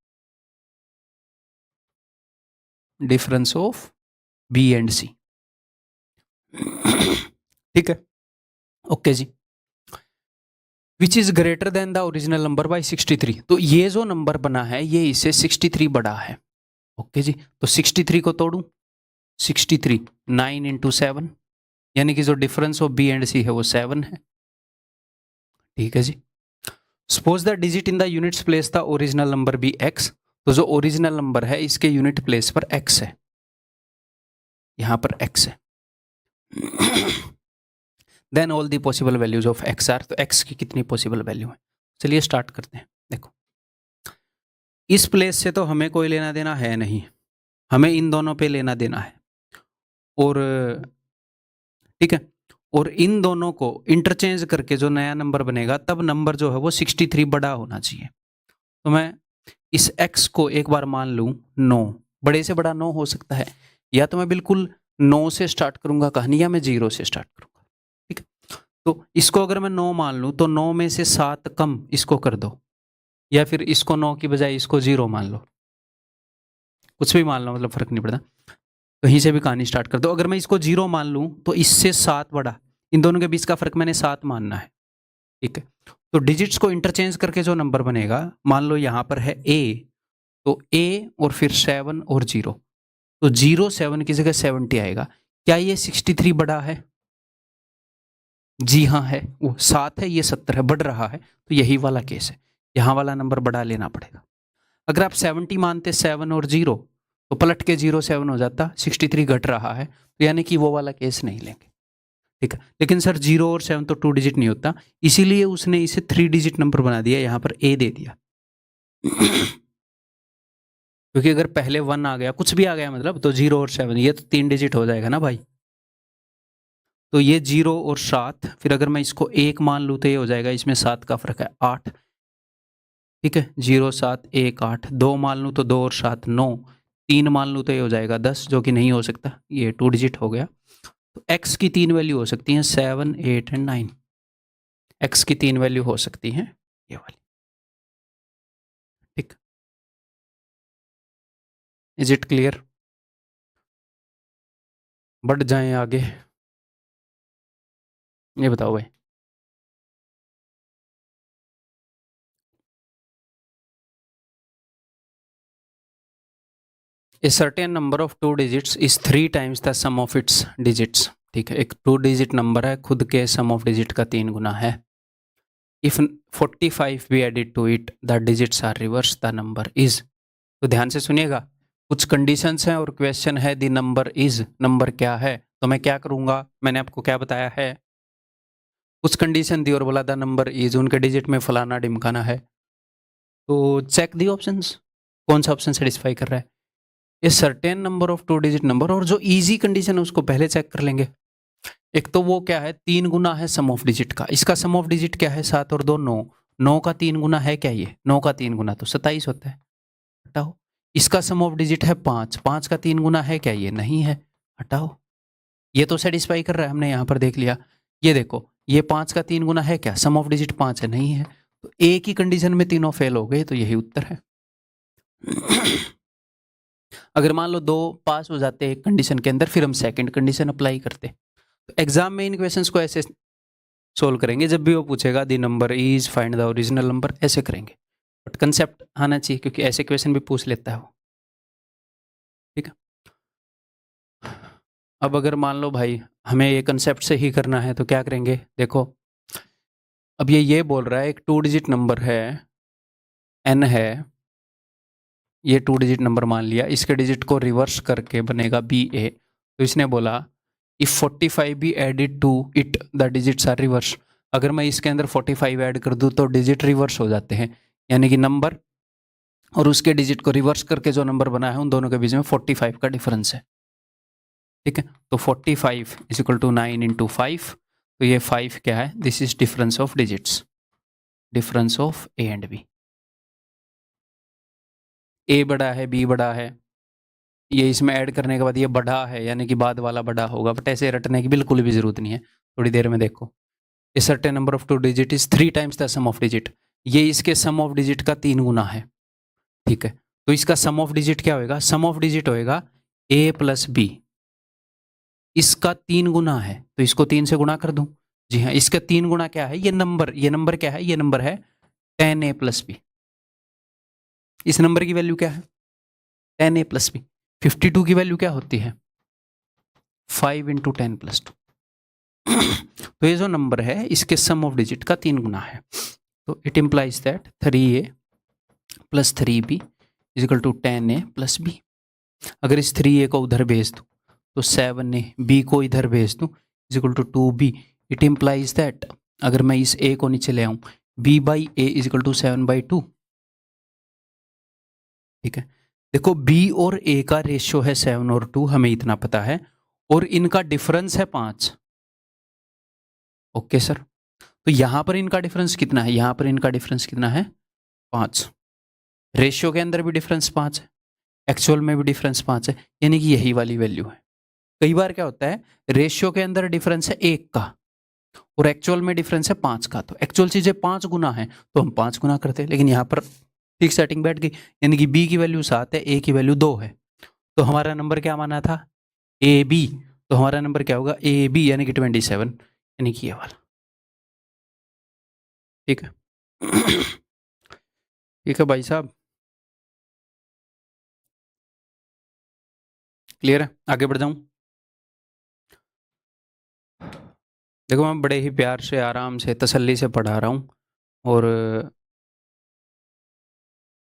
B and C। ठीक है, ओके जी। Which is greater than the original number by 63। तो ये जो नंबर बना है ये इससे 63 बड़ा है, ओके जी। तो 63 को तोड़ूं, 63 9 इंटू 7, यानी कि जो difference of B and C है वो 7 है, ठीक है जी। Suppose the digit in the units place the original number be x। तो जो ओरिजिनल नंबर है इसके यूनिट प्लेस पर x है, यहां पर x है। Then all the possible values of x are. तो x की कितनी पॉसिबल वैल्यू है, चलिए स्टार्ट करते हैं। देखो इस प्लेस से तो हमें कोई लेना देना है नहीं, हमें इन दोनों पे लेना देना है, और ठीक है, और इन दोनों को इंटरचेंज करके जो नया नंबर बनेगा तब नंबर जो है वो 63 बड़ा होना चाहिए। तो मैं इस x को एक बार मान लूं 9, बड़े से बड़ा 9 हो सकता है, या तो मैं बिल्कुल 9 से स्टार्ट करूंगा कहानी, या मैं 0 से स्टार्ट करूंगा, ठीक है। तो इसको अगर मैं 9 मान लूं तो 9 में से 7 कम इसको कर दो, या फिर इसको 9 की बजाय इसको 0 मान लो, कुछ भी मान लो, मतलब फर्क नहीं पड़ता, कहीं से भी कहानी स्टार्ट कर दो। अगर मैं इसको 0 मान लूं तो इससे 7 बड़ा, इन दोनों के बीच का फर्क मैंने 7 मानना है, ठीक है। तो डिजिट्स को इंटरचेंज करके जो नंबर बनेगा, मान लो यहां पर है A, तो A और फिर 7 और 0, तो 0 7 की जगह 70 आएगा। क्या ये 63 बड़ा है? जी हाँ है, वो 7 है, ये 70 है, बढ़ रहा है, तो यही वाला केस है, यहाँ वाला नंबर बड़ा लेना पड़ेगा। अगर आप 70 मानते 7 और 0, तो पलट के 0 7 हो जाता, 63 घट रहा है, तो यानी कि वो वाला केस नहीं लेंगे, ठीक है। लेकिन सर 0 और 7 तो 2 डिजिट नहीं होता, इसीलिए उसने इसे 3 डिजिट नंबर बना दिया, यहाँ पर A दे दिया। क्योंकि अगर पहले 1 आ गया, कुछ भी आ गया मतलब, तो 0 और 7 ये तो 3 डिजिट हो जाएगा ना भाई। तो ये 0 और 7, फिर अगर मैं इसको 1 मान लूँ तो ये हो जाएगा, इसमें 7 का फर्क है 8। ठीक है, 0 7 1 8, 2 मान लूँ तो 2 और 7 9, 3 मान लूँ तो ये हो जाएगा 10, जो कि नहीं हो सकता, ये 2 डिजिट हो गया। तो x की 3 वैल्यू हो सकती हैं 7 8 एंड 9। x की 3 वैल्यू हो सकती हैं ये वाली। ठीक, इज इट क्लियर? बढ़ जाएं आगे, ये बताओ भाई। A certain number of 2 digits is 3 times the sum of its digits। ठीक है, एक 2 डिजिट नंबर है, खुद के सम ऑफ डिजिट का 3 गुना है। If 45 be added to it, the digits are reversed, the number is। तो ध्यान से सुनिएगा, कुछ कंडीशंस हैं और क्वेश्चन है द नंबर इज, नंबर क्या है। तो मैं क्या करूंगा, मैंने आपको क्या बताया है, कुछ कंडीशन दी और बोला द नंबर इज, उनके डिजिट में फलाना ढिमकाना है। तो चेक दी ऑप्शंस, कौन सा ऑप्शन सेटिस्फाई कर रहा है। ये certain number of 2 digit number, और जो इजी कंडीशन है उसको पहले चेक कर लेंगे। एक तो वो क्या है, 3 गुना है सम ऑफ डिजिट का, इसका सम ऑफ डिजिट क्या है 7 और 2 9, 9 का 3 गुना है क्या, ये 9 का 3 गुना तो 27 होता है, हटाओ। इसका सम ऑफ डिजिट है 5, 5 का 3 गुना है क्या, ये नहीं है, हटाओ। ये तो सेटिस्फाई कर रहा है, हमने यहाँ पर देख लिया। ये देखो, ये 5 का 3 गुना है क्या, सम ऑफ डिजिट 5 है, नहीं है। तो एक ही कंडीशन में तीनों फेल हो गए, तो यही उत्तर है। अगर मान लो 2 पास हो जाते एक कंडीशन के अंदर, फिर हम सेकंड कंडीशन अप्लाई करते। तो एग्जाम में इन क्वेश्चंस को ऐसे सोल्व करेंगे, जब भी वो पूछेगा the number is find the original number, ऐसे करेंगे। बट कंसेप्ट आना चाहिए, क्योंकि ऐसे क्वेश्चन भी पूछ लेता है वो। ठीक है, अब अगर मान लो भाई हमें ये कंसेप्ट से ही करना है, तो क्या करेंगे, देखो अब ये बोल रहा है एक 2 डिजिट नंबर है, n है, ये 2 डिजिट नंबर मान लिया, इसके डिजिट को रिवर्स करके बनेगा BA। तो इसने बोला if 45 be added to it the digits are reverse. अगर मैं इसके अंदर 45 ऐड कर दूं तो डिजिट रिवर्स हो जाते हैं, यानी कि नंबर और उसके डिजिट को रिवर्स करके जो नंबर बना है उन दोनों के बीच में 45 का डिफरेंस है। ठीक है, तो 45 इज इक्वल टू 9 इंटू 5, तो ये 5 क्या है, this is difference of digits, difference of A and B. A बड़ा है, बी बड़ा है, ये इसमें ऐड करने के बाद ये बढ़ा है, यानी कि बाद वाला बड़ा होगा, बट ऐसे रटने की बिल्कुल भी जरूरत नहीं है। थोड़ी देर में देखो, a certain number of 2 digit is 3 times the sum of digit, ये इसके सम ऑफ डिजिट का 3 गुना है। ठीक है, तो इसका सम ऑफ डिजिट क्या होएगा, सम ऑफ डिजिट होएगा ए प्लस बी, इसका 3 गुना है तो इसको 3 से गुणा कर दूं। जी हाँ, इसका 3 गुना क्या है, ये नंबर क्या है, ये नंबर है 10a प्लस बी। इस नंबर की वैल्यू क्या है 10a प्लस बी। 52 की वैल्यू क्या होती है 5 इंटू 10 प्लस 2। तो ये जो नंबर है इसके सम ऑफ डिजिट का 3 गुना है, तो it implies that 3a plus 3b is equal to 10a plus b. अगर इस 3a को उधर भेज दूं तो 7a, b को इधर भेज दूं is equal to 2b। It implies that अगर मैं इस a को नीचे ले आऊं, b by a is equal to 7/2। ठीक है, देखो b और a का रेशियो है 7 और 2, हमें इतना पता है, और इनका डिफरेंस है 5। ओके सर, तो यहां पर इनका डिफरेंस कितना है, यहां पर इनका डिफरेंस कितना है 5। रेशियो के अंदर भी डिफरेंस 5 है, एक्चुअल में भी डिफरेंस 5 है, यानी कि यही वाली वैल्यू है। कई बार क्या होता है, रेशियो के अंदर डिफरेंस है 1 का और एक्चुअल में डिफरेंस है 5 का, तो एक्चुअल चीजें 5 गुना है तो हम 5 गुना करते हैं, लेकिन यहाँ पर ठीक सेटिंग बैठ गई, यानी कि b की वैल्यू 7 है, a की वैल्यू 2 है, तो हमारा नंबर क्या माना था AB, तो हमारा नंबर क्या होगा AB यानी कि 27, यानी कि ये वाला। ठीक है, ठीक है भाई साहब, क्लियर है, आगे बढ़ जाऊं। देखो मैं बड़े ही प्यार से आराम से तसल्ली से पढ़ा रहा हूँ, और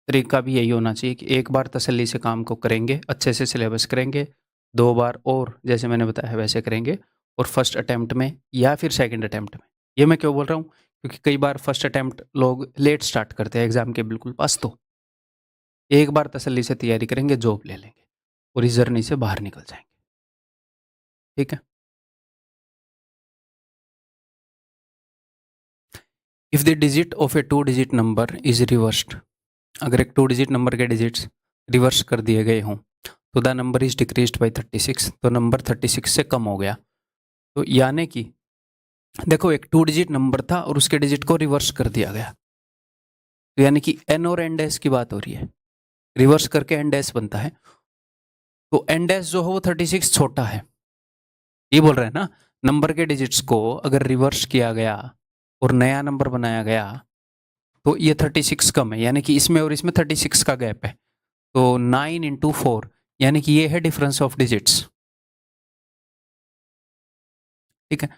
तरीका भी यही होना चाहिए कि एक बार तसल्ली से काम को करेंगे, अच्छे से सिलेबस करेंगे, 2 बार और जैसे मैंने बताया वैसे करेंगे, और फर्स्ट अटैम्प्ट में या फिर सेकंड अटैम्प्ट में। ये मैं क्यों बोल रहा हूँ, क्योंकि कई बार फर्स्ट अटैम्प्ट लोग लेट स्टार्ट करते हैं एग्जाम के बिल्कुल पास, तो एक बार तसल्ली से तैयारी करेंगे, जॉब ले लेंगे और इस जर्नी से बाहर निकल जाएंगे। ठीक है। If the digit of A 2 digit number is reversed, अगर एक 2 डिजिट नंबर के डिजिट्स रिवर्स कर दिए गए हों तो the number is decreased bye 36, तो नंबर 36 से कम हो गया। तो यानी कि देखो एक 2 डिजिट नंबर था और उसके डिजिट को रिवर्स कर दिया गया, तो यानी कि एन और एन डैश की बात हो रही है, रिवर्स करके एन डैश बनता है। तो एन डैश जो है वो 36 छोटा है, ये बोल रहे हैं ना। नंबर के डिजिट्स को अगर रिवर्स किया गया और नया नंबर बनाया गया तो ये 36 कम है, यानी कि इसमें और इसमें 36 का गैप है। तो 9 इंटू 4 यानी कि ये है डिफरेंस ऑफ डिजिट्स। ठीक है।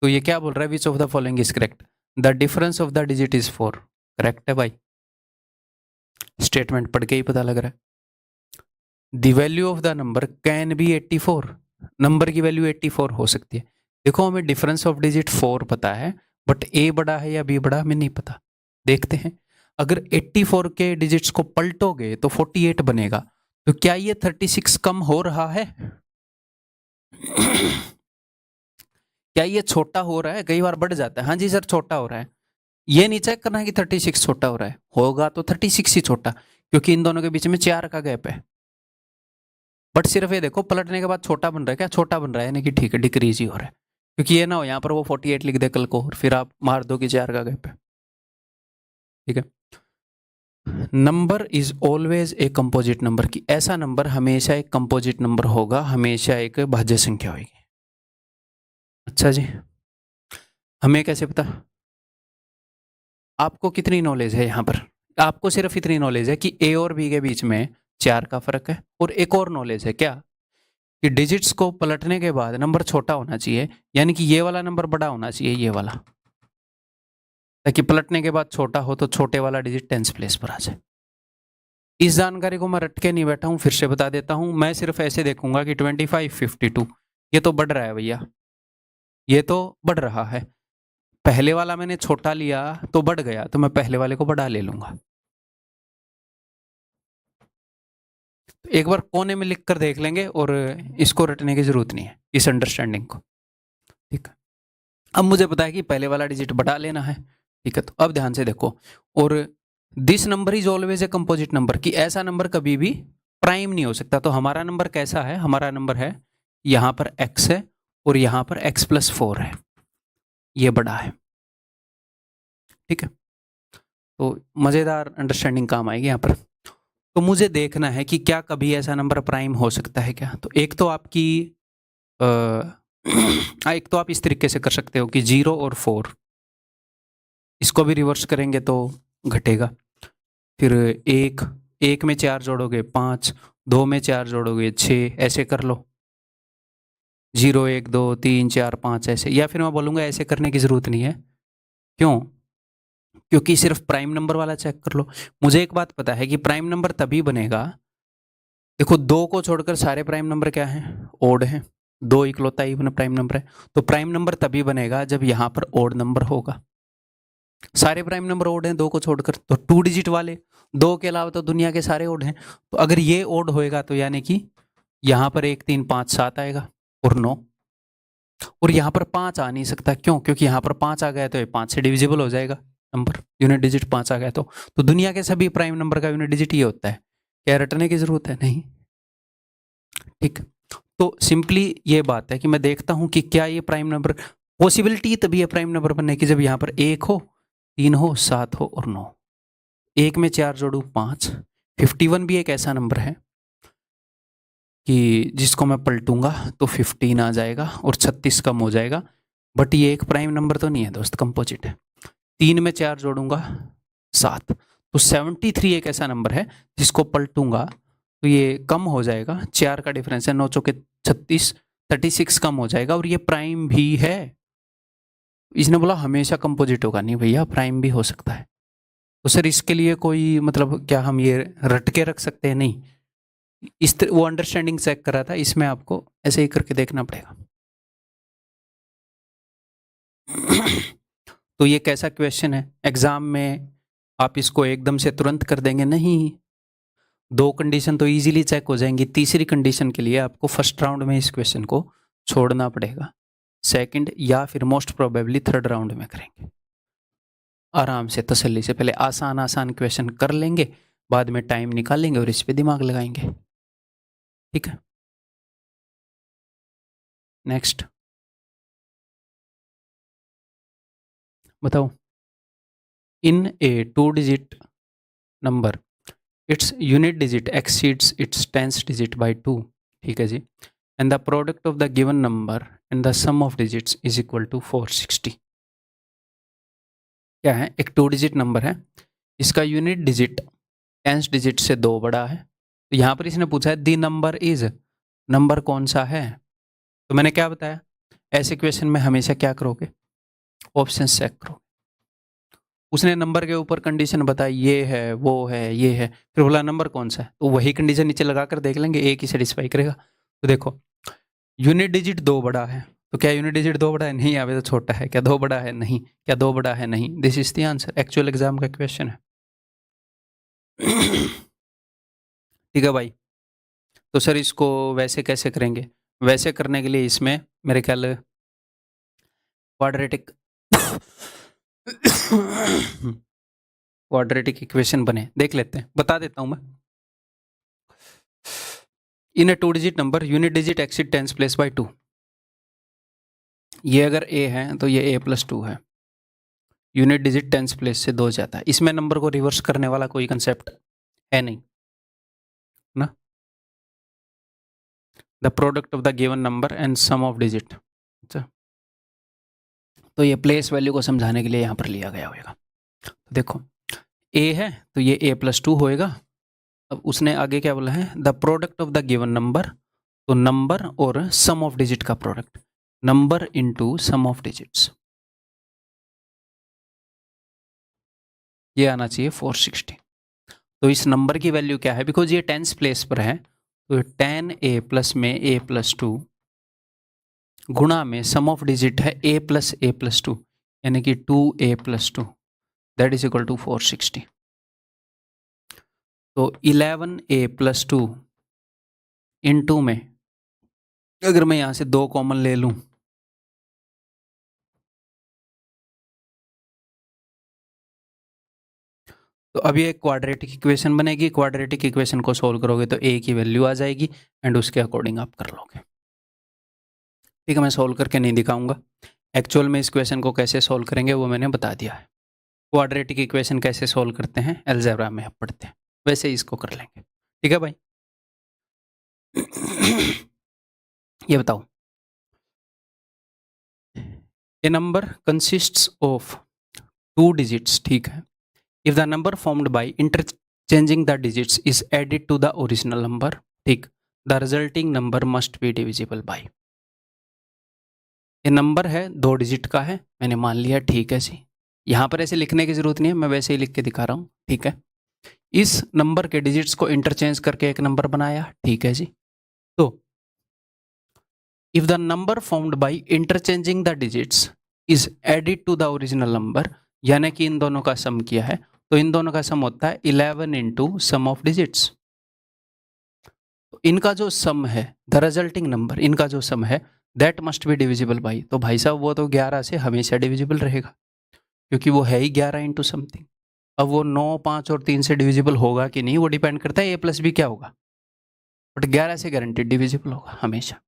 तो ये क्या बोल रहा है, which of the following is correct, the difference of the digit is 4। Correct है भाई, स्टेटमेंट पढ़ के ही पता लग रहा है। The value of the number can be 84, number की वैल्यू 84 हो सकती है। देखो हमें डिफरेंस ऑफ डिजिट 4 पता है, बट ए बड़ा है या बी बड़ा हमें नहीं पता। देखते हैं, अगर 84 के डिजिट्स को पलटोगे तो 48 बनेगा, तो क्या ये 36 कम हो रहा है? क्या ये छोटा हो रहा है? कई बार बढ़ जाता है, हाँ जी सर छोटा हो रहा है। ये नहीं चेक करना है कि 36 छोटा हो रहा है, होगा तो 36 ही छोटा, क्योंकि इन दोनों के बीच में 4 का गैप है। बट सिर्फ ये देखो पलटने के बाद छोटा बन रहा है, क्या छोटा बन रहा है, यानी कि ठीक है डिक्रीज ही हो रहा है। क्योंकि ये ना हो यहाँ पर वो 48 लिख दे कल को और फिर आप मार दो कि 4 का गैप है। ठीक है। Number is always a composite number, की ऐसा नंबर हमेशा एक कंपोजिट नंबर होगा, हमेशा एक भाज्य संख्या होगी। अच्छा जी, हमें कैसे पता? आपको कितनी नॉलेज है यहाँ पर? आपको सिर्फ इतनी नॉलेज है कि ए और बी के बीच में 4 का फर्क है, और एक और नॉलेज है क्या, कि डिजिट्स को पलटने के बाद नंबर छोटा होना चाहिए, यानी कि ये वाला नंबर बड़ा होना चाहिए, ये वाला, ताकि पलटने के बाद छोटा हो तो छोटे वाला डिजिट टेंस प्लेस पर आ जाए। इस जानकारी को मैं रट के नहीं बैठा हूं, फिर से बता देता हूं। मैं सिर्फ ऐसे देखूंगा कि 25, 52 ये तो बढ़ रहा है भैया, ये तो बढ़ रहा है। पहले वाला मैंने छोटा लिया तो बढ़ गया, तो मैं पहले वाले को बड़ा ले लूंगा। तो एक बार कोने में लिख कर देख लेंगे और इसको रटने की जरूरत नहीं है, इस अंडरस्टैंडिंग को। ठीक है। अब मुझे पता है कि पहले वाला डिजिट बढ़ा लेना है। ठीक है, तो अब ध्यान से देखो, और this number is always a composite number, कि ऐसा नंबर कभी भी प्राइम नहीं हो सकता। तो हमारा नंबर कैसा है, हमारा नंबर है यहां पर x है और यहां पर x+4 है, ये बड़ा है। ठीक है, तो मजेदार अंडरस्टैंडिंग काम आएगी यहां पर। तो मुझे देखना है कि क्या कभी ऐसा नंबर प्राइम हो सकता है क्या। तो एक तो आपकी एक तो आप इस तरीके से कर सकते हो कि 0 और 4 इसको भी रिवर्स करेंगे तो घटेगा। फिर एक में 4 जोड़ोगे 5, 2 में 4 जोड़ोगे 6, ऐसे कर लो 0 1 2 3 4 5 ऐसे। या फिर मैं बोलूँगा ऐसे करने की ज़रूरत नहीं है। क्यों? क्योंकि सिर्फ प्राइम नंबर वाला चेक कर लो। मुझे एक बात पता है कि प्राइम नंबर तभी बनेगा, देखो 2 को छोड़कर सारे प्राइम नंबर क्या हैं, ओड हैं। 2 इकलौता ही प्राइम नंबर है। तो प्राइम नंबर तभी बनेगा जब यहाँ पर ओड नंबर होगा। सारे प्राइम नंबर ओड हैं 2 को छोड़कर, तो 2 डिजिट वाले, 2 के अलावा तो दुनिया के सारे ओड हैं। तो अगर ये ओड होएगा तो यानी कि यहाँ पर 1 3 5 7 आएगा और 9, और यहाँ पर 5 आ नहीं सकता। क्यों? क्योंकि यहाँ पर 5 आ गया तो ये 5 से डिविजिबल हो जाएगा नंबर, यूनिट डिजिट 5 आ गया तो दुनिया के सभी प्राइम नंबर का यूनिट डिजिट ये होता है। क्या रटने की जरूरत है? नहीं। ठीक, तो सिंपली ये बात है कि मैं देखता हूं कि क्या ये प्राइम नंबर, पॉसिबिलिटी तभी है प्राइम नंबर बनने की जब यहाँ पर 1 हो, 3 हो, 7 हो और 9। 1 में 4 जोड़ू 5। 51 भी एक ऐसा नंबर है कि जिसको मैं पलटूंगा तो 15 आ जाएगा और 36 कम हो जाएगा। बट ये एक प्राइम नंबर तो नहीं है दोस्त, कंपोजिट है। 3 में 4 जोड़ूंगा 7, तो 73 एक ऐसा नंबर है जिसको पलटूंगा तो ये कम हो जाएगा। 4 का डिफरेंस है, 9 चौके 36, 36 कम हो जाएगा और ये प्राइम भी है। इसने बोला हमेशा कंपोजिट होगा, नहीं भैया प्राइम भी हो सकता है। तो सर इसके लिए कोई मतलब क्या हम ये रट के रख सकते हैं? नहीं, इस वो अंडरस्टैंडिंग चेक कर रहा था, इसमें आपको ऐसे ही करके देखना पड़ेगा। तो ये कैसा क्वेश्चन है, एग्जाम में आप इसको एकदम से तुरंत कर देंगे? नहीं, 2 कंडीशन तो इजीली चेक हो जाएंगी, तीसरी कंडीशन के लिए आपको फर्स्ट राउंड में इस क्वेश्चन को छोड़ना पड़ेगा, सेकंड या फिर मोस्ट प्रोबेबली थर्ड राउंड में करेंगे। आराम से तसल्ली से पहले आसान आसान क्वेश्चन कर लेंगे, बाद में टाइम निकालेंगे और इस पे दिमाग लगाएंगे, ठीक है। नेक्स्ट बताओ, in a 2 digit number its unit digit exceeds its 10th digit by 2, ठीक है जी, and the product of the given number and the sum of digits is equal to 460। क्या है, एक 2 डिजिट नंबर है, इसका यूनिट डिजिट 10th डिजिट से 2 बड़ा है, तो यहाँ पर इसने पूछा है दी नंबर इज, नंबर कौन सा है, तो मैंने क्या बताया, ऐसे क्वेश्चन में हमेशा क्या करोगे, ऑप्शन चेक करो। उसने नंबर के ऊपर कंडीशन बताई, ये है वो है ये है, फिर बोला नंबर कौन सा है, तो वही कंडीशन नीचे लगाकर देख लेंगे, एक ही सेटिस्फाई करेगा। तो देखो यूनिट डिजिट 2 बड़ा है, तो क्या यूनिट डिजिट 2 बड़ा है, नहीं आवे तो छोटा है, क्या 2 बड़ा है, नहीं, क्या 2 बड़ा है, नहीं, this is the answer, actual exam का क्वेश्चन है। ठीक है भाई, तो सर इसको वैसे कैसे करेंगे, वैसे करने के लिए इसमें मेरे ख्याल क्वाड्रेटिक क्वाड्रेटिक इक्वेशन बने, देख लेते हैं, बता देता हूं मैं। इन a 2 digit number unit digit exceed 10th place by 2, ये अगर a है तो ये a+2 है, यूनिट डिजिट 10th प्लेस से 2 जाता है, इसमें नंबर को रिवर्स करने वाला कोई कंसेप्ट है नहीं ना, the product of the given number and sum of digit, तो ये प्लेस वैल्यू को समझाने के लिए यहाँ पर लिया गया होगा। तो देखो a है तो ये a+2 होएगा, अब उसने आगे क्या बोला है, the product of the given number, तो नंबर और सम ऑफ डिजिट का product, number into sum of digits, ये आना चाहिए 460। तो इस नंबर की वैल्यू क्या है, बिकॉज ये 10th प्लेस पर है, तो 10a प्लस में a+2 गुणा में सम ऑफ डिजिट है a+a+2 यानी कि 2a+2, that is equal to 460। तो 11a+2 इनटू में अगर मैं यहां से 2 कॉमन ले लूं, तो अब ये क्वाड्रेटिक इक्वेशन बनेगी, क्वाड्रेटिक इक्वेशन को सोल्व करोगे तो a की वैल्यू आ जाएगी एंड उसके अकॉर्डिंग आप कर लोगे। ठीक है, मैं सोल्व करके नहीं दिखाऊंगा, एक्चुअल में इस क्वेश्चन को कैसे सोल्व करेंगे वो मैंने बता दिया है। क्वाड्रेटिक इक्वेशन कैसे सोल्व करते हैं अलजेब्रा में आप पढ़ते हैं, वैसे ही इसको कर लेंगे। ठीक है भाई। ये बताओ, a number consists of 2 digits, ठीक है, if the number formed by interchanging the digits is added to the original number, ठीक, the resulting number must be divisible by. ये नंबर है 2 डिजिट का है, मैंने मान लिया, ठीक है जी, यहाँ पर ऐसे लिखने की जरूरत नहीं है, मैं वैसे ही लिख के दिखा रहा हूँ, ठीक है। इस नंबर के डिजिट्स को इंटरचेंज करके एक नंबर बनाया, ठीक है जी। तो if the number formed by interchanging the digits is added to the original number, यानी कि इन दोनों का सम किया है, तो इन दोनों का सम होता है 11 इंटू सम ऑफ डिजिट्स। तो इनका जो सम है, द रिजल्टिंग नंबर, इनका जो सम है that must be divisible by, तो भाई साहब वो तो 11 से हमेशा डिविजिबल रहेगा, क्योंकि वो है ही 11 इंटू समथिंग। अब वो 9, 5 और 3 से डिविजिबल होगा कि नहीं वो डिपेंड करता है a+b क्या होगा, बट 11 से गारंटेड डिविजिबल होगा हमेशा।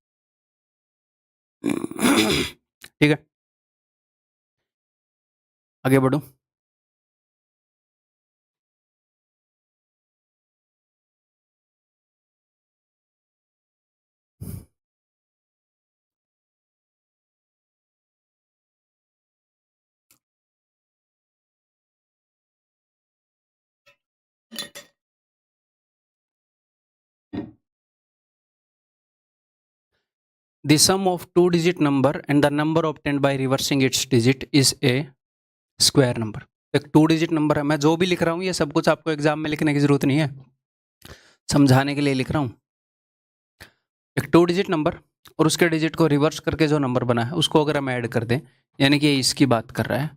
ठीक है, आगे बढ़ो। The sum of 2 digit number and the number obtained by reversing its digit is a square number। एक 2 डिजिट नंबर है, मैं जो भी लिख रहा हूँ ये सब कुछ आपको एग्जाम में लिखने की जरूरत नहीं है, समझाने के लिए लिख रहा हूँ। एक 2 डिजिट नंबर और उसके डिजिट को रिवर्स करके जो नंबर बना है उसको अगर हम ऐड कर दें, यानी कि इसकी बात कर रहा है,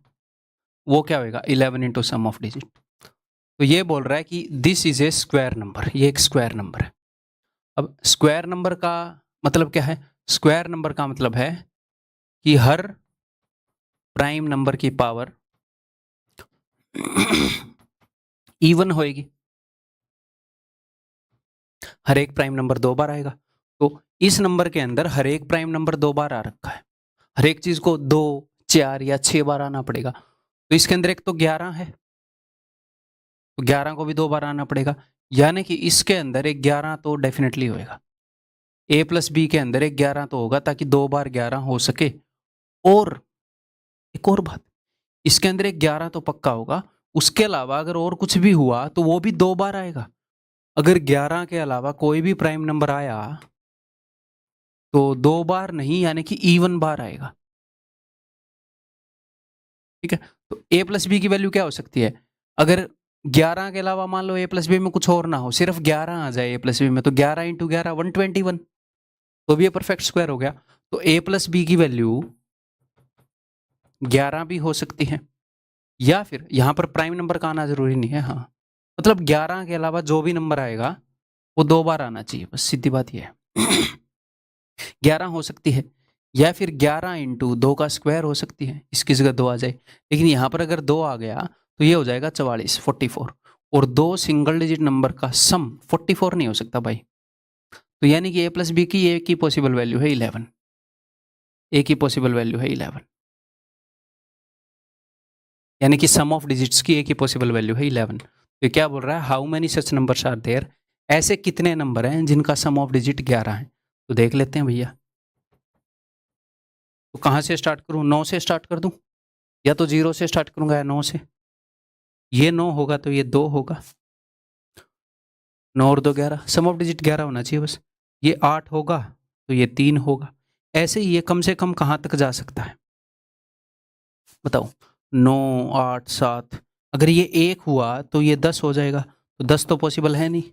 वो क्या होगा 11 इंटू सम ऑफ डिजिट। तो ये बोल रहा है कि this is a square number, ये एक स्क्वायर नंबर है। अब स्क्वायर नंबर का मतलब क्या है? स्क्वायर नंबर का मतलब है कि हर प्राइम नंबर की पावर इवन होएगी। हर एक प्राइम नंबर 2 बार आएगा। तो इस नंबर के अंदर हर एक प्राइम नंबर 2 बार आ रखा है। हर एक चीज को 2, 4 या 6 बार आना पड़ेगा। तो इसके अंदर एक तो 11 है, तो 11 को भी 2 बार आना पड़ेगा, यानी कि इसके अंदर एक 11 तो डेफिनेटली होएगा। a प्लस बी के अंदर एक 11 तो होगा, ताकि 2 बार 11 हो सके। और एक और बात, इसके अंदर एक 11 तो पक्का होगा, उसके अलावा अगर और कुछ भी हुआ तो वो भी 2 बार आएगा। अगर 11 के अलावा कोई भी प्राइम नंबर आया तो 2 बार नहीं, यानी कि इवन बार आएगा। ठीक है, तो a प्लस बी की वैल्यू क्या हो सकती है? अगर 11 के अलावा मान लो a प्लस बी में कुछ और ना हो, सिर्फ 11 आ जाए a प्लस बी में, तो 11 इंटू 11 121, तो भी ये परफेक्ट स्क्वायर हो गया। तो a प्लस बी की वैल्यू 11 भी हो सकती है, या फिर यहां पर प्राइम नंबर का आना जरूरी नहीं है। हाँ, मतलब 11 के अलावा जो भी नंबर आएगा वो 2 बार आना चाहिए, बस सीधी बात ये है। 11 हो सकती है, या फिर 11 इंटू 2 का स्क्वायर हो सकती है, इसकी जगह 2 आ जाए। लेकिन यहाँ पर अगर 2 आ गया तो ये हो जाएगा 44, 44। और 2 सिंगल डिजिट नंबर का सम 44 नहीं हो सकता भाई। तो यानी कि a प्लस बी की एक ही पॉसिबल वैल्यू है 11, एक ही पॉसिबल वैल्यू है 11, यानी कि सम ऑफ डिजिट्स की एक ही पॉसिबल वैल्यू है 11। तो क्या बोल रहा है? How many such numbers are there, ऐसे कितने नंबर हैं जिनका सम ऑफ डिजिट 11 है। तो देख लेते हैं भैया। तो कहाँ से स्टार्ट करूँ? 9 से स्टार्ट कर दूँ, या तो 0 से स्टार्ट करूंगा या 9 से। ये 9 होगा तो ये 2 होगा, 9 और 2 11, सम ऑफ डिजिट 11 होना चाहिए बस। ये 8 होगा तो ये 3 होगा। ऐसे ही ये कम से कम कहाँ तक जा सकता है बताओ? 9, 8, 7, अगर ये 1 हुआ तो ये 10 हो जाएगा। तो 10 तो पॉसिबल है नहीं,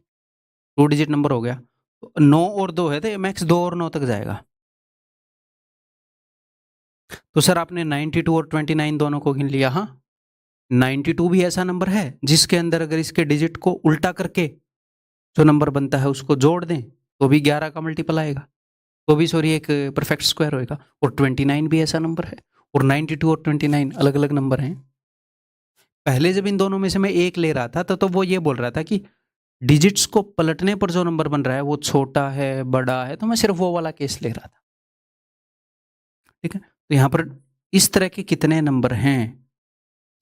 2 डिजिट नंबर हो गया। तो 9 और 2 है तो ये मैक्स 2 और 9 तक जाएगा। तो सर आपने 92 और 29 दोनों को गिन लिया। हाँ, 92 भी ऐसा नंबर है जिसके अंदर अगर इसके डिजिट को उल्टा करके जो नंबर बनता है उसको जोड़ दें तो भी 11 का मल्टीपल आएगा, तो भी सॉरी एक परफेक्ट स्क्वायर होएगा। और 29 भी ऐसा नंबर है, और 92 और 29 अलग अलग नंबर हैं। पहले जब इन दोनों में से मैं एक ले रहा था तो वो ये बोल रहा था कि डिजिट्स को पलटने पर जो नंबर बन रहा है वो छोटा है बड़ा है, तो मैं सिर्फ वो वाला केस ले रहा था। ठीक है, तो यहाँ पर इस तरह के कितने नंबर हैं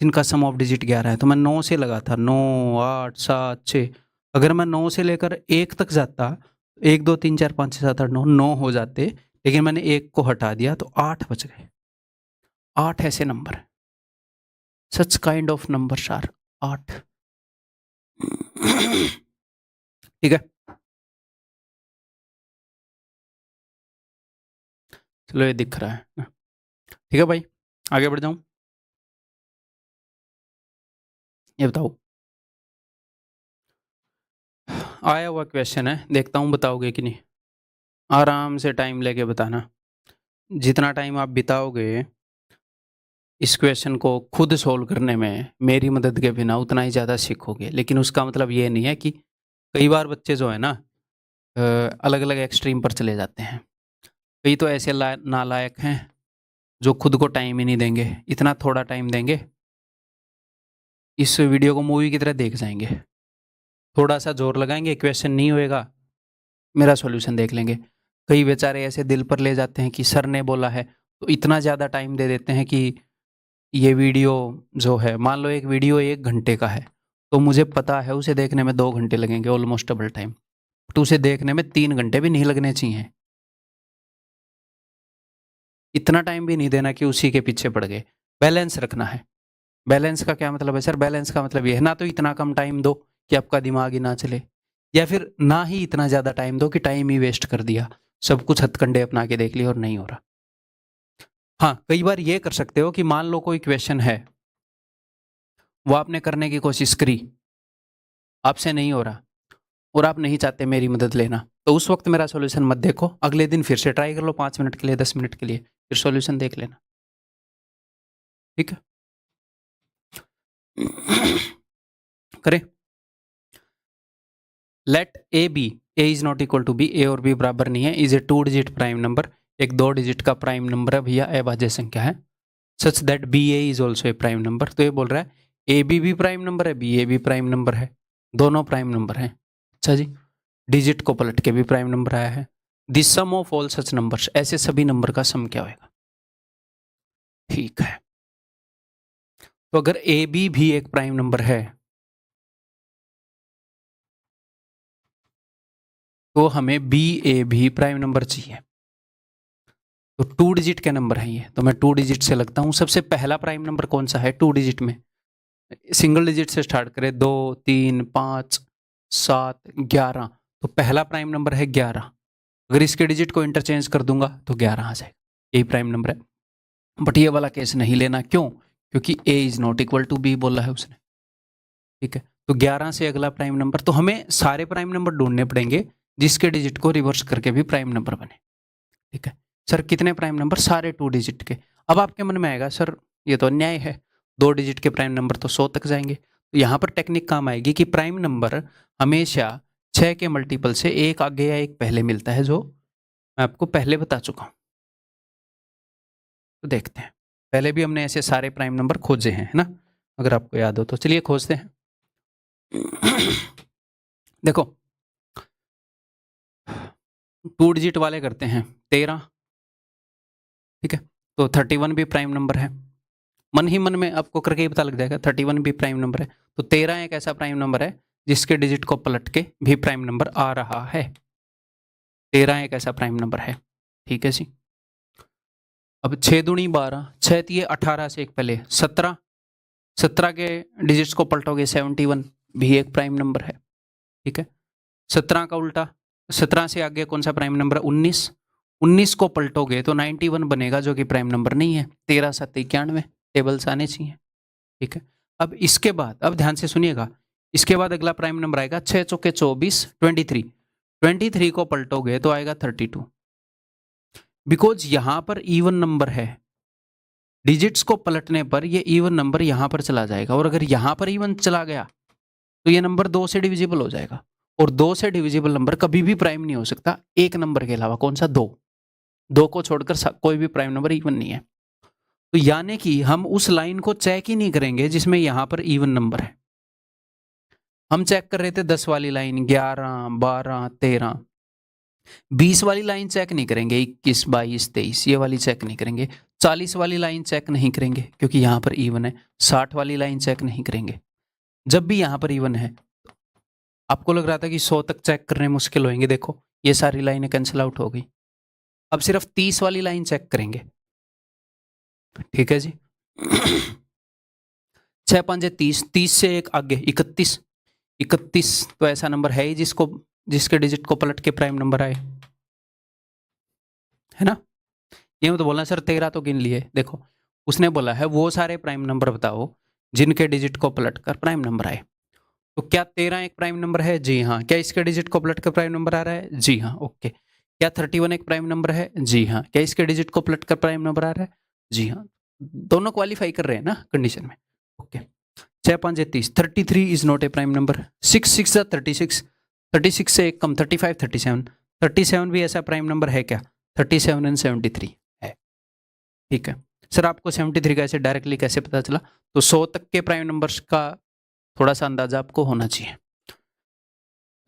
जिनका सम ऑफ डिजिट 11 है? तो मैं 9 से लगा था, 9, 8, 7, 6। अगर मैं 9 से लेकर 1 तक जाता, 1, 2, 3, 4, 5, 6, 7, 8, 9, 9 हो जाते, लेकिन मैंने 1 को हटा दिया तो 8 बच गए। 8 ऐसे नंबर है, such kind of numbers are 8। ठीक है, चलो ये दिख रहा है ना। ठीक है भाई, आगे बढ़ जाऊं। ये बताओ, आया हुआ क्वेश्चन है, देखता हूँ बताओगे कि नहीं। आराम से टाइम लेके बताना, जितना टाइम आप बिताओगे इस क्वेश्चन को खुद सोल्व करने में मेरी मदद के बिना उतना ही ज़्यादा सीखोगे। लेकिन उसका मतलब ये नहीं है कि कई बार बच्चे जो है ना अलग अलग एक्सट्रीम पर चले जाते हैं। कई तो ऐसे नालायक हैं जो खुद को टाइम ही नहीं देंगे, इतना थोड़ा टाइम देंगे इस वीडियो को मूवी की तरह देख जाएंगे, थोड़ा सा जोर लगाएंगे, क्वेश्चन नहीं होएगा, मेरा सॉल्यूशन देख लेंगे। कई बेचारे ऐसे दिल पर ले जाते हैं कि सर ने बोला है, तो इतना ज़्यादा टाइम दे देते हैं कि ये वीडियो जो है, मान लो एक वीडियो 1 घंटे का है, तो मुझे पता है उसे देखने में 2 घंटे लगेंगे, ऑलमोस्ट डबल टाइम। तो उसे देखने में 3 घंटे भी नहीं लगने चाहिए। इतना टाइम भी नहीं देना कि उसी के पीछे पड़ गए। बैलेंस रखना है। बैलेंस का क्या मतलब है सर? बैलेंस का मतलब ये है ना तो इतना कम टाइम दो कि आपका दिमाग ही ना चले, या फिर ना ही इतना ज़्यादा टाइम दो कि टाइम ही वेस्ट कर दिया, सब कुछ हथकंडे अपना के देख लिया और नहीं हो रहा। हाँ, कई बार ये कर सकते हो कि मान लो कोई क्वेश्चन है, वो आपने करने की कोशिश करी, आपसे नहीं हो रहा और आप नहीं चाहते मेरी मदद लेना, तो उस वक्त मेरा सॉल्यूशन मत देखो, अगले दिन फिर से ट्राई कर लो 5 मिनट के लिए, 10 मिनट के लिए, फिर सॉल्यूशन देख लेना। ठीक है, करें? Let A B, A is not equal to B, A और बी बराबर नहीं है, is A 2 digit prime number, एक 2 डिजिट का प्राइम नंबर है भैया, अभाज्य संख्या है, such that b A is also a prime number. तो ये बोल रहा है ए बी भी प्राइम नंबर है, बी ए भी प्राइम नंबर है, दोनों प्राइम नंबर हैं। अच्छा जी, डिजिट को पलट के भी प्राइम नंबर आया है। The sum of all such numbers, ऐसे सभी नंबर का सम क्या होगा? ठीक है, तो अगर ए बी भी एक प्राइम नंबर है तो हमें बी ए भी प्राइम नंबर चाहिए। तो 2 डिजिट के नंबर है ये, तो मैं 2 डिजिट से लगता हूं। सबसे पहला प्राइम नंबर कौन सा है 2 डिजिट में? सिंगल डिजिट से स्टार्ट करें, 2 3 5 7 11, तो पहला प्राइम नंबर है 11। अगर इसके डिजिट को इंटरचेंज कर दूंगा तो 11 आ जाएगा, यही प्राइम नंबर है। बट ये वाला केस नहीं लेना, क्यों? क्योंकि a is not equal to b बोला है उसने। ठीक है, तो 11 से अगला प्राइम नंबर, तो हमें सारे प्राइम नंबर ढूंढने पड़ेंगे जिसके डिजिट को रिवर्स करके भी प्राइम नंबर बने। ठीक है सर, कितने प्राइम नंबर? सारे 2 डिजिट के। अब आपके मन में आएगा सर ये तो अन्याय है, 2 डिजिट के प्राइम नंबर तो 100 तक जाएंगे। तो यहाँ पर टेक्निक काम आएगी कि प्राइम नंबर हमेशा 6 के मल्टीपल से एक आगे या एक पहले मिलता है, जो मैं आपको पहले बता चुका हूँ। तो देखते हैं, पहले भी हमने ऐसे सारे प्राइम नंबर खोजे हैं, है ना? अगर आपको याद हो तो चलिए खोजते हैं। देखो 2 डिजिट वाले करते हैं, 13। ठीक है, तो 31 भी प्राइम नंबर है। मन ही मन में आपको करके ही पता लग जाएगा 31 भी प्राइम नंबर है। तो 13 एक ऐसा प्राइम नंबर है जिसके डिजिट को पलट के भी प्राइम नंबर आ रहा है। 13 एक ऐसा प्राइम नंबर है। ठीक है जी, अब 6 दूनी 12, 6 तिये 18 से एक पहले 17, 17 के डिजिट्स को पलटोगे 71, भी एक प्राइम नंबर है। ठीक है, 17 का उल्टा, 17 से आगे कौन सा प्राइम नंबर है? 19, 19 को पलटोगे तो 91 बनेगा, जो कि प्राइम नंबर नहीं है। 13 7 91 टेबल्स आने चाहिए। ठीक है, अब इसके बाद, अब ध्यान से सुनिएगा, इसके बाद अगला प्राइम नंबर आएगा 6 चौके 24, 23, 23 को पलटोगे तो आएगा 32। बिकॉज यहां पर इवन नंबर है, डिजिट्स को पलटने पर ये इवन नंबर यहां पर चला जाएगा, और अगर यहां पर इवन चला गया तो ये नंबर 2 से डिविजिबल हो जाएगा, और 2 से डिविजिबल नंबर कभी भी प्राइम नहीं हो सकता एक नंबर के अलावा। कौन सा? 2। 2 को छोड़कर कोई भी प्राइम नंबर इवन नहीं है। तो यानी कि हम उस लाइन को चेक ही नहीं करेंगे जिसमें यहां पर इवन नंबर है। हम चेक कर रहे थे 10 वाली लाइन, 11 12 13, 20 वाली लाइन चेक नहीं करेंगे, 21 22 23 ये वाली चेक नहीं करेंगे, 40 वाली लाइन चेक नहीं करेंगे क्योंकि यहां पर इवन है, 60 वाली लाइन चेक नहीं करेंगे। जब भी यहां पर इवन है, आपको लग रहा था कि 100 तक चेक करने मुश्किल होंगे, देखो ये सारी लाइनें कैंसिल आउट हो गई। अब सिर्फ 30 वाली लाइन चेक करेंगे। ठीक है जी, 6 5 30, 30 से एक आगे 31, 31 तो ऐसा नंबर है ही जिसके डिजिट को पलट के प्राइम नंबर आए, है ना? ये मत बोलना सर 13 तो गिन लिए। देखो उसने बोला है वो सारे प्राइम नंबर बताओ जिनके डिजिट को पलट कर प्राइम नंबर आए। तो क्या 13 एक प्राइम नंबर है? जी हाँ। क्या इसके डिजिट को पलट कर प्राइम नंबर आ रहा है? जी हाँ। ओके। क्या 31 एक प्राइम नंबर है? जी हाँ। क्या इसके डिजिट को पलट कर प्राइम नंबर आ रहा है? जी हाँ। दोनों क्वालिफाई कर रहे हैं ना कंडीशन में। Okay. 6 5 30, 33 is not a prime number. 6 6 36, 36 से एक कम 35, 37, 37 भी ऐसा प्राइम नंबर है क्या? 37 एंड 73 है। ठीक है सर, आपको 73 का ऐसे डायरेक्टली कैसे पता चला? तो 100 तक के प्राइम नंबर्स का थोड़ा सा अंदाजा आपको होना चाहिए।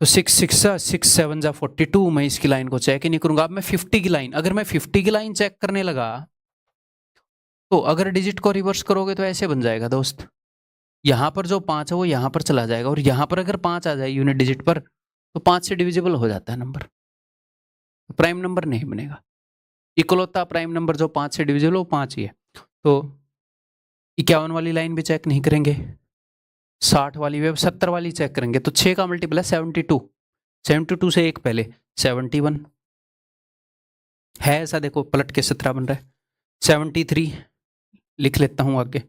तो 6 6 7 42, मैं इसकी लाइन को चेक ही नहीं करूंगा। अब मैं 50 की लाइन, अगर मैं 50 की लाइन चेक करने लगा तो अगर डिजिट को रिवर्स करोगे तो ऐसे बन जाएगा दोस्त, यहां पर जो 5 है वो यहां पर चला जाएगा, और यहां पर अगर 5 आ जाए यूनिट डिजिट पर तो 5 से डिविजिबल हो जाता है नंबर, तो प्राइम नंबर नहीं बनेगा। इकलौता प्राइम नंबर जो 5 से डिविजिबल हो 5 ही है। तो 51 वाली लाइन भी चेक नहीं करेंगे, 60 वाली भी, 70 वाली चेक करेंगे। तो 6 का मल्टीपल है 72, 72 से एक पहले 71 है ऐसा, देखो पलट के 17 बन रहा है। 73 लिख लेता हूं आगे,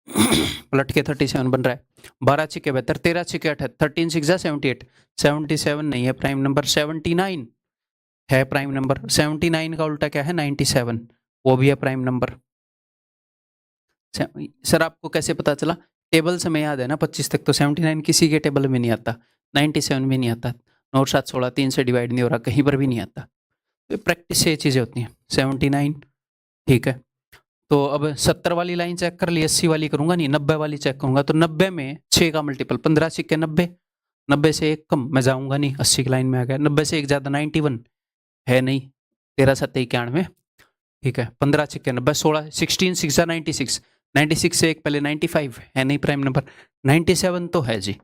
पलट के 37 बन रहा है। 12 छिके 72, 13 छिके 78, 13 6 78, 77 नहीं है प्राइम नंबर, 79 है प्राइम नंबर। 79 का उल्टा क्या है? 97, वो भी है प्राइम नंबर। सर आपको कैसे पता चला? टेबल से मैं याद है ना 25 तक, तो 79 किसी के टेबल में नहीं आता, 97 भी नहीं आता, 9 और 7 16, 3 से डिवाइड नहीं हो रहा, कहीं पर भी नहीं आता। तो प्रैक्टिस से ये चीज़ें होती हैं। 79 ठीक है। तो अब 70 वाली लाइन चेक कर ली, 80 वाली करूंगा नहीं, 90 वाली चेक करूंगा। तो 90 में 6 का मल्टीपल 15 सिक्के 90, 90 से 1 कम, मैं जाऊंगा नहीं, 80 की लाइन में आ गया। 90 से 1 ज़्यादा 91 है नहीं, 13 7 91 ठीक है। 15 सिक्के 90, 16 16 6 96, 96 से 1 पहले 95 है नहीं प्राइम नंबर, 97 तो है जी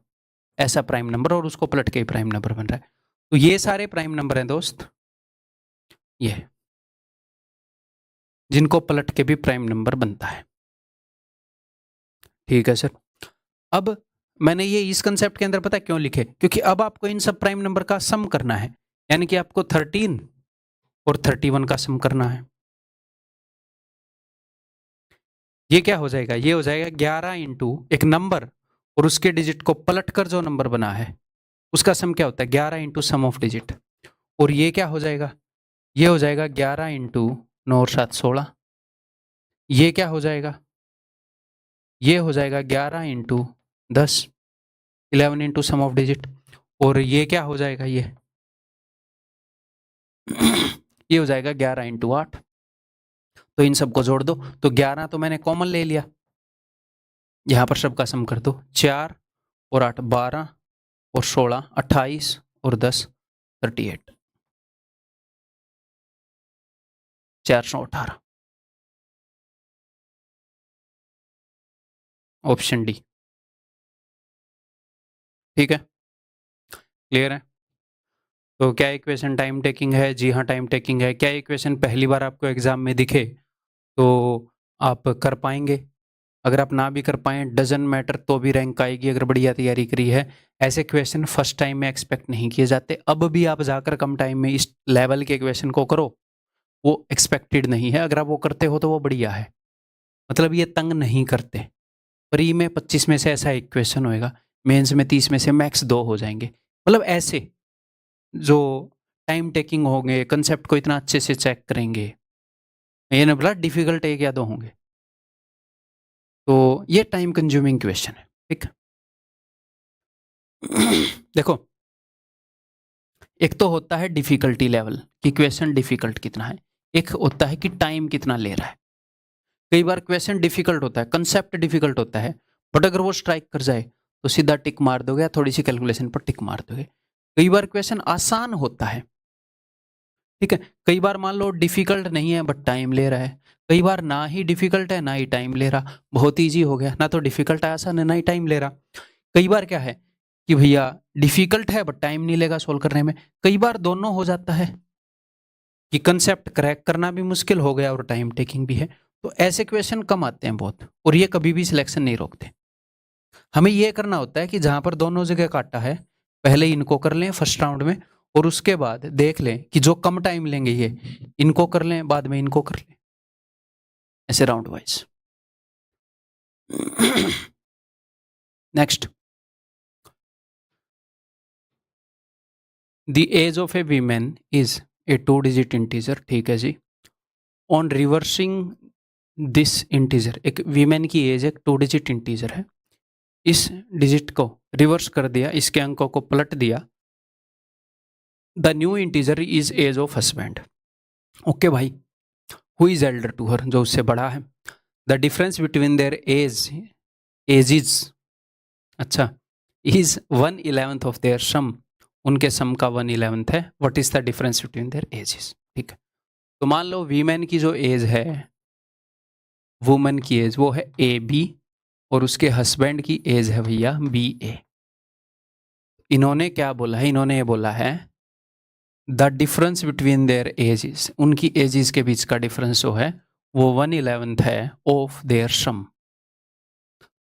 ऐसा प्राइम नंबर, और उसको पलट के ही प्राइम नंबर बन रहा है। तो ये सारे प्राइम नंबर हैं दोस्त, ये जिनको पलट के भी प्राइम नंबर बनता है। ठीक है सर। अब मैंने ये इस कंसेप्ट के अंदर पता क्यों लिखे, क्योंकि अब आपको इन सब प्राइम नंबर का सम करना है, यानी कि आपको 13 और 31 का सम करना है। ये क्या हो जाएगा, ये हो जाएगा 11 इंटू एक नंबर और उसके डिजिट को पलट कर जो नंबर बना है उसका सम क्या होता है, 11 इंटू सम ऑफ डिजिट। और ये क्या हो जाएगा, ये हो जाएगा 11 इंटू 9 और 7 16। ये क्या हो जाएगा, ये हो जाएगा 11 into 10, 11 into sum of digit. और ये क्या हो जाएगा, ये हो जाएगा 11 इंटू 8। तो इन सबको जोड़ दो, तो 11 तो मैंने कॉमन ले लिया, यहां पर सबका सम कर दो, 4 और 8 12 और 16 28 और 10 38, 418। Option D. ठीक है, क्लियर है। तो क्या इक्वेशन टाइम टेकिंग है, जी हाँ टाइम टेकिंग है। क्या इक्वेशन पहली बार आपको एग्जाम में दिखे तो आप कर पाएंगे, अगर आप ना भी कर पाएँ डजंट मैटर, तो भी रैंक आएगी अगर बढ़िया तैयारी करी है। ऐसे क्वेश्चन फर्स्ट टाइम में एक्सपेक्ट नहीं किए जाते, अब भी आप जाकर कम टाइम में इस लेवल के क्वेश्चन को करो, वो एक्सपेक्टेड नहीं है। अगर आप वो करते हो तो वो बढ़िया है, मतलब ये तंग नहीं करते। प्री में 25 में से ऐसा एक क्वेश्चन होएगा, मेंस में 30 में से मैक्स 2 हो जाएंगे, मतलब ऐसे जो टाइम टेकिंग होंगे, कंसेप्ट को इतना अच्छे से चेक करेंगे। ये ना बोला डिफिकल्ट 1 या 2 होंगे। तो ये टाइम कंज्यूमिंग क्वेश्चन है, ठीक। देखो, एक तो होता है डिफिकल्टी लेवल कि क्वेश्चन डिफिकल्ट कितना है, एक होता है कि टाइम कितना ले रहा है। कई बार क्वेश्चन डिफिकल्ट होता है, कंसेप्ट डिफिकल्ट होता है, बट अगर वो स्ट्राइक कर जाए तो सीधा टिक मार दोगे या थोड़ी सी कैलकुलेशन पर टिक मार दोगे। कई बार क्वेश्चन आसान होता है, ठीक है। कई बार मान लो डिफिकल्ट नहीं है बट टाइम ले रहा है, कई बार ना ही डिफिकल्ट है ना ही टाइम ले रहा, बहुत ईजी हो गया, ना तो डिफिकल्ट है आसान है ना ही टाइम ले रहा। कई बार क्या है कि भैया डिफिकल्ट है बट टाइम नहीं लेगा सोल्व करने में। कई बार दोनों हो जाता है कि कंसेप्ट क्रैक करना भी मुश्किल हो गया और टाइम टेकिंग भी है। तो ऐसे क्वेश्चन कम आते हैं बहुत, और ये कभी भी सिलेक्शन नहीं रोकते। हमें ये करना होता है कि जहां पर दोनों जगह काटा है पहले इनको कर लें फर्स्ट राउंड में, और उसके बाद देख लें कि जो कम टाइम लेंगे ये इनको कर लें, बाद में इनको कर लें, ऐसे round wise. Next, the age of a women is A 2 digit integer, ठीक है जी। ऑन रिवर्सिंग दिस इंटीजर, एक वीमेन की एज एक 2 डिजिट इंटीजर है, इस डिजिट को रिवर्स कर दिया, इसके अंकों को पलट दिया, the new integer is age of husband. Okay भाई, who is elder to her, जो उससे बड़ा है। The difference between their ages, अच्छा, इज 1/11 ऑफ देयर सम, उनके सम का 1/11 है। What is the difference between their ages, ठीक है। तो मान लो वीमेन की जो एज है, वुमन की एज वो है AB, और उसके हस्बैंड की एज है भैया BA। इन्होंने क्या बोला है, इन्होंने ये बोला है the difference between their edges, उनकी एजेस के बीच का डिफरेंस जो है वो 1/11 है ऑफ देयर सम।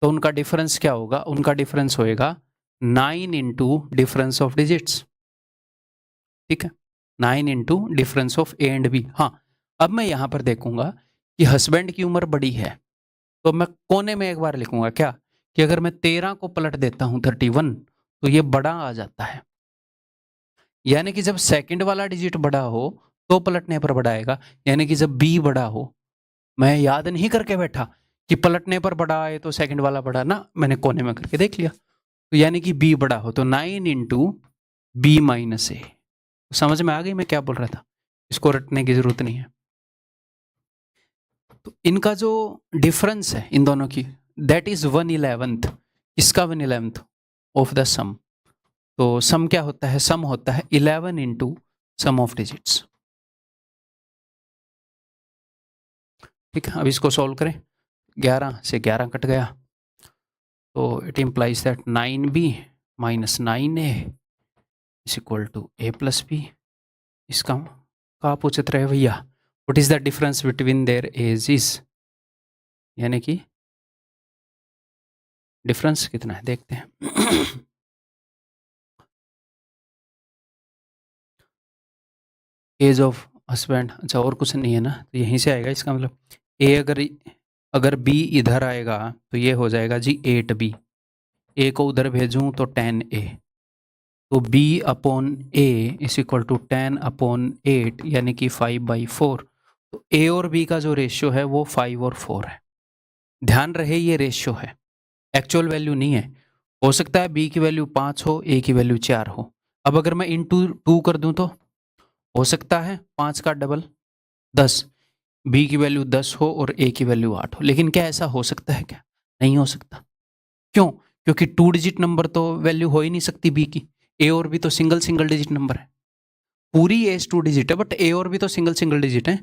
तो उनका डिफरेंस क्या होगा, उनका डिफरेंस होएगा 9 इंटू डिफरेंस ऑफ डिजिट्स, ठीक है, 9 into difference of A and B। हाँ, अब मैं यहां पर देखूंगा कि हस्बैंड की उम्र बड़ी है, तो मैं कोने में एक बार लिखूंगा क्या, कि अगर मैं 13 को पलट देता हूं 31, तो ये बड़ा आ जाता है। यानी कि जब सेकंड वाला डिजिट बड़ा हो तो पलटने पर बड़ा आएगा, यानी कि जब B बड़ा हो। मैं याद नहीं करके बैठा कि पलटने पर बड़ा आए तो सेकंड वाला बड़ा, ना मैंने कोने में करके देख लिया। तो यानी कि b बड़ा हो, तो 9 इंटू बी माइनस ए। समझ में आ गई मैं क्या बोल रहा था? इसको रटने की जरूरत नहीं है। तो इनका जो डिफरेंस है इन दोनों की, दैट इज 1/11। इसका 1/11 ऑफ द सम। तो सम क्या होता है? सम होता है 11 इंटू सम ऑफ डिजिट्स। ठीक है, अब इसको सॉल्व करें। 11 से 11 कट गया, तो it implies that 9b minus 9a is equal to a plus b. इसका कहाँ पूछते रहे भैया? What is the difference between their ages, यानी कि डिफरेंस कितना है देखते हैं। एज ऑफ हस्बैंड, अच्छा और कुछ नहीं है ना, तो यहीं से आएगा इसका मतलब। ए अगर बी इधर आएगा तो ये हो जाएगा जी 8b। ए को उधर भेजूं तो 10a, तो b upon a is equal to 10/8 यानी कि 5/4। तो ए और बी का जो रेशियो है वो 5 और 4 है। ध्यान रहे ये रेशियो है, एक्चुअल वैल्यू नहीं है। हो सकता है बी की वैल्यू 5 हो, ए की वैल्यू 4 हो। अब अगर मैं इंटू 2 कर दूं तो हो सकता है 5 का डबल 10, बी की वैल्यू 10 हो और ए की वैल्यू 8 हो। लेकिन क्या ऐसा हो सकता है क्या? नहीं हो सकता। क्यों? क्योंकि 2 डिजिट नंबर तो वैल्यू हो ही नहीं सकती बी की। ए और बी तो सिंगल सिंगल डिजिट नंबर है। पूरी एज 2 डिजिट है, बट ए और बी तो सिंगल सिंगल डिजिट है।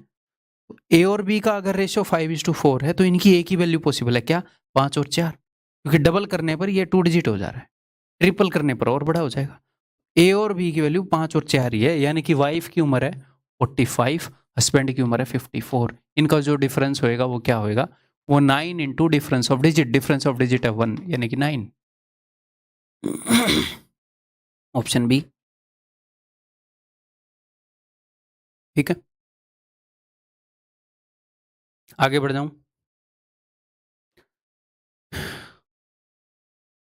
ए और बी का अगर रेशियो 5:4 है तो इनकी ए की वैल्यू पॉसिबल है क्या? 5 और 4, क्योंकि डबल करने पर ये 2 डिजिट हो जा रहा है, ट्रिपल करने पर और बड़ा हो जाएगा। ए और बी की वैल्यू 5 और 4 ही है, यानी कि वाइफ की उम्र है 45, हस्बैंड की उम्र है 54। इनका जो डिफरेंस होएगा वो क्या होएगा? वो 9 into difference of digit. Difference of digit है 1 यानी कि 9। Option b. ठीक है, आगे बढ़ जाऊं।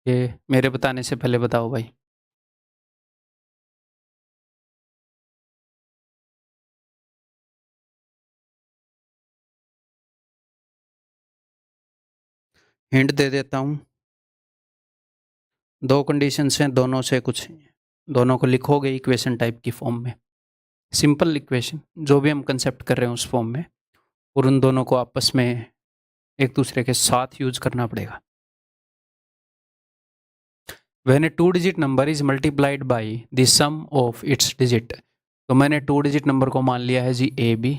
ये मेरे बताने से पहले बताओ भाई। हिंट दे देता हूं। दो कंडीशंस हैं, दोनों से कुछ, दोनों को लिखोगे इक्वेशन टाइप की फॉर्म में, सिंपल इक्वेशन जो भी हम कंसेप्ट कर रहे हैं उस फॉर्म में, और उन दोनों को आपस में एक दूसरे के साथ यूज करना पड़ेगा। When a 2 digit number is multiplied by the sum of its digit, तो मैंने 2 डिजिट नंबर को मान लिया है जी ए बी।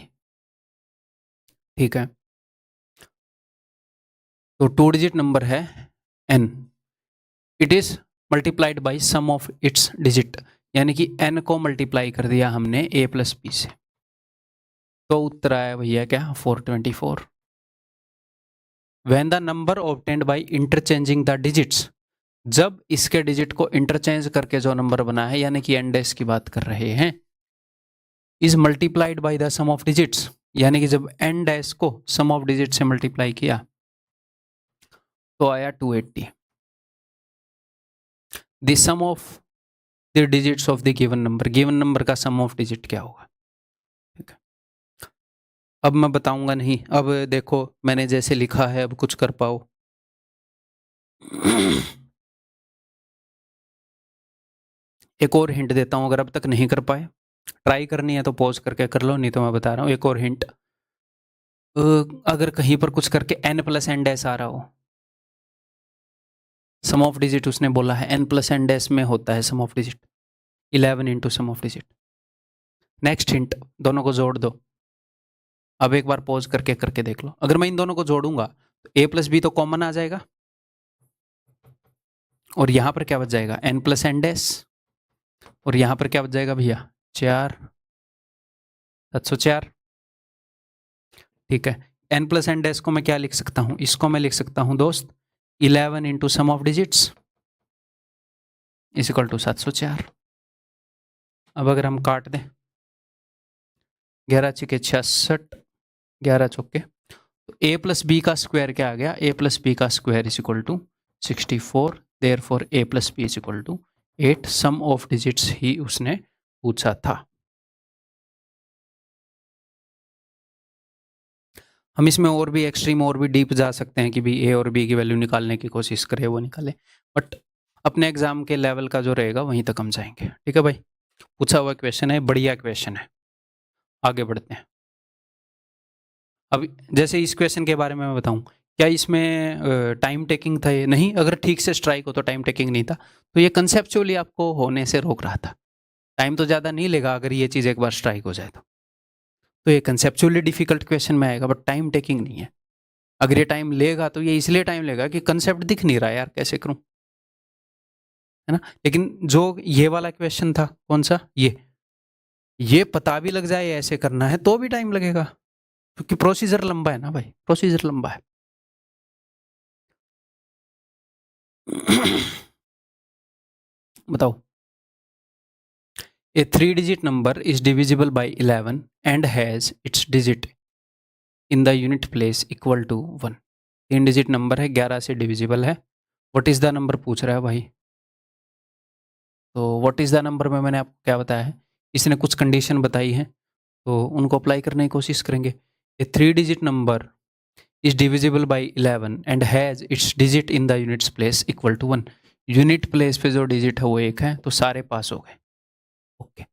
ठीक है, तो 2 डिजिट नंबर है n, it is multiplied by sum of its digit, यानी कि n को मल्टीप्लाई कर दिया हमने a प्लस बी से, तो उत्तर आया भैया क्या? 424। When the number obtained by interchanging the digits, जब इसके डिजिट को इंटरचेंज करके जो नंबर बना है, यानी कि n डैश की बात कर रहे हैं, is multiplied by the sum of digits, यानी कि जब n डैश को सम ऑफ डिजिट से मल्टीप्लाई किया तो आया 280। The sum of the digits of the given number, given number का सम ऑफ डिजिट क्या होगा? ठीक है, अब मैं बताऊंगा नहीं, अब देखो मैंने जैसे लिखा है, अब कुछ कर पाओ। एक और हिंट देता हूं, अगर अब तक नहीं कर पाए, ट्राई करनी है तो पॉज करके कर लो, नहीं तो मैं बता रहा हूं एक और हिंट। अगर कहीं पर कुछ करके n प्लस एन डैश आ रहा हो, सम ऑफ डिजिट उसने बोला है n प्लस एन डैश में होता है sum of digit 11 into sum of digit. Next hint, दोनों को जोड़ दो। अब एक बार पॉज करके करके देख लो, अगर मैं इन दोनों को जोड़ूंगा तो a प्लस बी तो कॉमन आ जाएगा, और यहां पर क्या बच जाएगा? n प्लस एन डैश, और यहां पर क्या बच जाएगा भैया? 4, 704। ठीक है, n प्लस एन डैश को मैं क्या लिख सकता हूं? इसको मैं लिख सकता हूं दोस्त 11 into sum of digits is equal to 704। अब अगर हम काट दें, 11 छिके 66, 11 चौके, तो a प्लस बी का स्क्वायर क्या आ गया? a प्लस बी का square is equal to 64। Therefore a plus B is equal to 8। Sum of digits ही उसने पूछा था। हम इसमें और भी एक्सट्रीम और भी डीप जा सकते हैं कि भी a और b की वैल्यू निकालने की कोशिश करें, वो निकाले, बट अपने एग्जाम के लेवल का जो रहेगा वहीं तक हम जाएंगे। ठीक है भाई, पूछा हुआ क्वेश्चन है, बढ़िया क्वेश्चन है। आगे बढ़ते हैं। अब जैसे इस क्वेश्चन के बारे में मैं बताऊं, क्या इसमें टाइम टेकिंग था? ये नहीं, अगर ठीक से स्ट्राइक हो तो टाइम टेकिंग नहीं था। तो ये कंसेप्चुअली आपको होने से रोक रहा था। टाइम तो ज़्यादा नहीं लेगा अगर ये चीज़ एक बार स्ट्राइक हो जाए तो ये कंसेप्चुअली डिफिकल्ट क्वेश्चन में आएगा, बट टाइम टेकिंग नहीं है। अगर ये टाइम लेगा तो ये इसलिए टाइम लेगा कि कंसेप्ट दिख नहीं रहा यार, कैसे करूं, है ना। लेकिन जो ये वाला क्वेश्चन था, कौन सा, ये पता भी लग जाए ऐसे करना है तो भी टाइम लगेगा, क्योंकि प्रोसीजर लंबा है ना भाई, प्रोसीजर लंबा है। बताओ, ए 3 digit number is divisible by 11 and has its digit in the unit place equal to 1। 3 digit number है, 11 से डिविजिबल है। व्हाट इज द नंबर पूछ रहा है भाई। तो व्हाट इज द नंबर में मैंने आपको क्या बताया है, इसने कुछ कंडीशन बताई है, तो उनको अप्लाई करने की कोशिश करेंगे। ए 3 digit number is divisible by 11 and has its digit in the units place equal to 1। Unit place पे जो डिजिट है वो 1 है, तो सारे पास हो गए। ओके,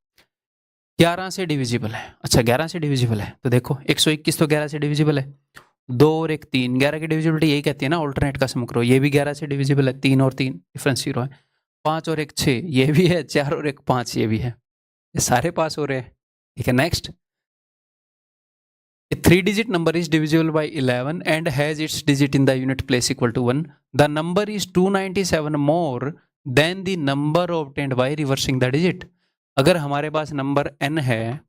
11 से डिविजिबल है। अच्छा, 11 से डिविजिबल है तो देखो 121 तो 11 से डिविजिबल है। 2 और 1 3, 11 की डिविजिबिलिटी यही कहती है ना, ऑल्टरनेट का सम करो। ये भी 11 से डिविजिबल है, 3 और 3 डिफरेंस 0 है। 5 और 1 6, ये भी है। 4 और 1 5, ये भी है। ये सारे पास हो रहे हैं। ठीक है, next. A 3 digit number is divisible by 11 and has its digit in the unit place equal to 1। The number is 297 more than the number obtained by reversing the digit। अगर हमारे पास नंबर n है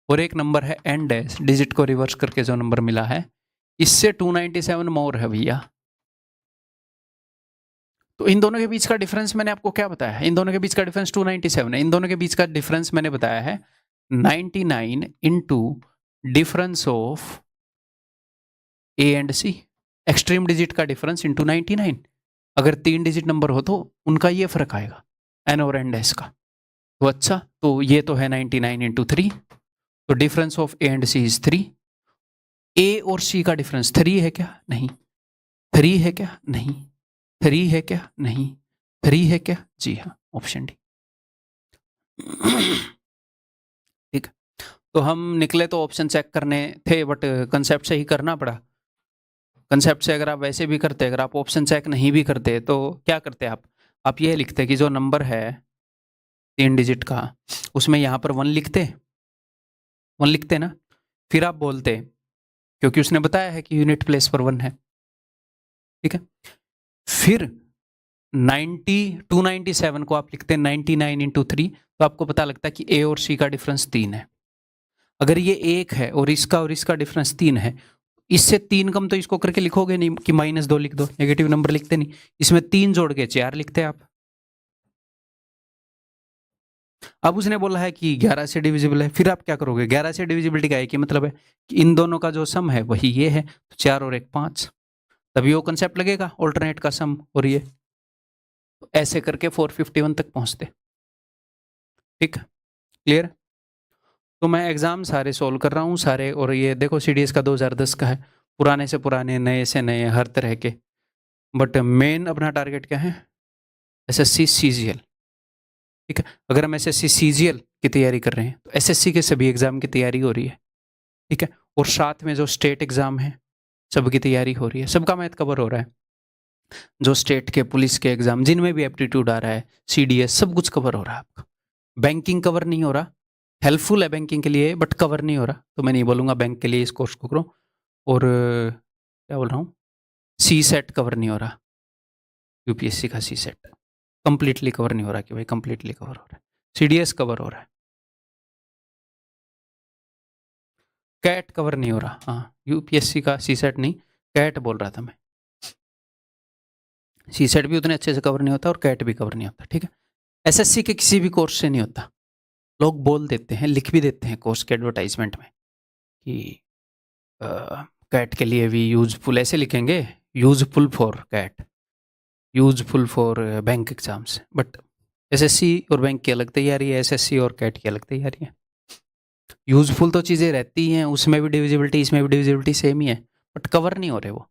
और एक नंबर है n डैश, डिजिट को रिवर्स करके जो नंबर मिला है, इससे 297 मोर है भैया। तो इन दोनों के बीच का डिफरेंस मैंने आपको क्या बताया है, इन दोनों के बीच का डिफरेंस 297 है। इन दोनों के बीच का डिफरेंस मैंने बताया है 99 into difference of A and c, extreme digit का डिफरेंस इंटू 99। अगर 3 डिजिट नंबर हो तो उनका ये फर्क आएगा, एन और एन डैश का। तो अच्छा, तो ये तो है 99 इंटू 3, तो difference of A and C is 3। A और सी का डिफरेंस 3 है क्या? नहीं। 3 है क्या? नहीं। 3 है क्या? नहीं। 3 है क्या? जी हाँ, ऑप्शन डी। ठीक, तो हम निकले तो ऑप्शन चेक करने थे, बट कंसेप्ट से ही करना पड़ा। कंसेप्ट से अगर आप वैसे भी करते, अगर आप ऑप्शन चेक नहीं भी करते तो क्या करते आप ये लिखते कि जो नंबर है 3 डिजिट का, उसमें यहाँ पर 1 लिखते ना, फिर आप बोलते, क्योंकि उसने बताया है कि यूनिट प्लेस पर 1 है। ठीक है, फिर 297 को आप लिखते हैं 99 इंटू 3, तो आपको पता लगता है कि ए और सी का डिफरेंस 3 है। अगर ये 1 है और इसका डिफरेंस 3 है, इससे 3 कम तो इसको करके लिखोगे नहीं कि -2 लिख दो, नेगेटिव नंबर लिखते नहीं। इसमें 3 जोड़ के 4 लिखते आप। अब उसने बोला है कि 11 से डिविजिबल है, फिर आप क्या करोगे? 11 से डिविजिबिलिटी का एक ही मतलब है कि इन दोनों का जो सम है वही ये है, तो 4 और 1 5, तभी वो कंसेप्ट लगेगा ऑल्टरनेट का सम और ये। तो ऐसे करके 451 तक पहुंचते। ठीक, क्लियर? तो मैं एग्जाम सारे सोल्व कर रहा हूँ सारे, और ये देखो सीडीएस का 2010 का है, पुराने से पुराने, नए से नए, हर तरह के। बट मेन अपना टारगेट क्या है? SSC CGL. ठीक है, अगर हम एसएससी सीजीएल की तैयारी कर रहे हैं तो एसएससी के सभी एग्जाम की तैयारी हो रही है। ठीक है, और साथ में जो स्टेट एग्जाम है सबकी तैयारी हो रही है, सबका मैथ कवर हो रहा है। जो स्टेट के पुलिस के एग्जाम जिनमें भी एप्टीट्यूड आ रहा है, सीडीएस, सब कुछ कवर हो रहा है आपका। बैंकिंग कवर नहीं हो रहा, हेल्पफुल है बैंकिंग के लिए, बट कवर नहीं हो रहा, तो मैं नहीं बोलूँगा बैंक के लिए इस कोर्स को करो। और क्या बोल रहा हूँ, सी सेट कवर नहीं हो रहा, यूपीएससी का सी सेट कंप्लीटली कवर नहीं हो रहा कि भाई कंप्लीटली कवर हो रहा है। सीडीएस कवर हो रहा है, कैट कवर नहीं हो रहा। हाँ, यूपीएससी का सी सेट नहीं, कैट बोल रहा था मैं। सी सेट भी उतने अच्छे से कवर नहीं होता और कैट भी कवर नहीं होता। ठीक है, एसएससी के किसी भी कोर्स से नहीं होता। लोग बोल देते हैं, लिख भी देते हैं कोर्स के एडवर्टाइजमेंट में कि कैट के लिए भी यूजफुल, ऐसे लिखेंगे, useful for CAT, useful for bank exams. But SSC और बैंक की अलग तैयारी है, एसएससी और कैट की अलग तैयारी है। यूजफुल तो चीज़ें रहती हैं, उसमें भी डिविजिबिलिटी, इसमें भी डिविजिबिलिटी सेम ही है, बट कवर नहीं हो रहे वो।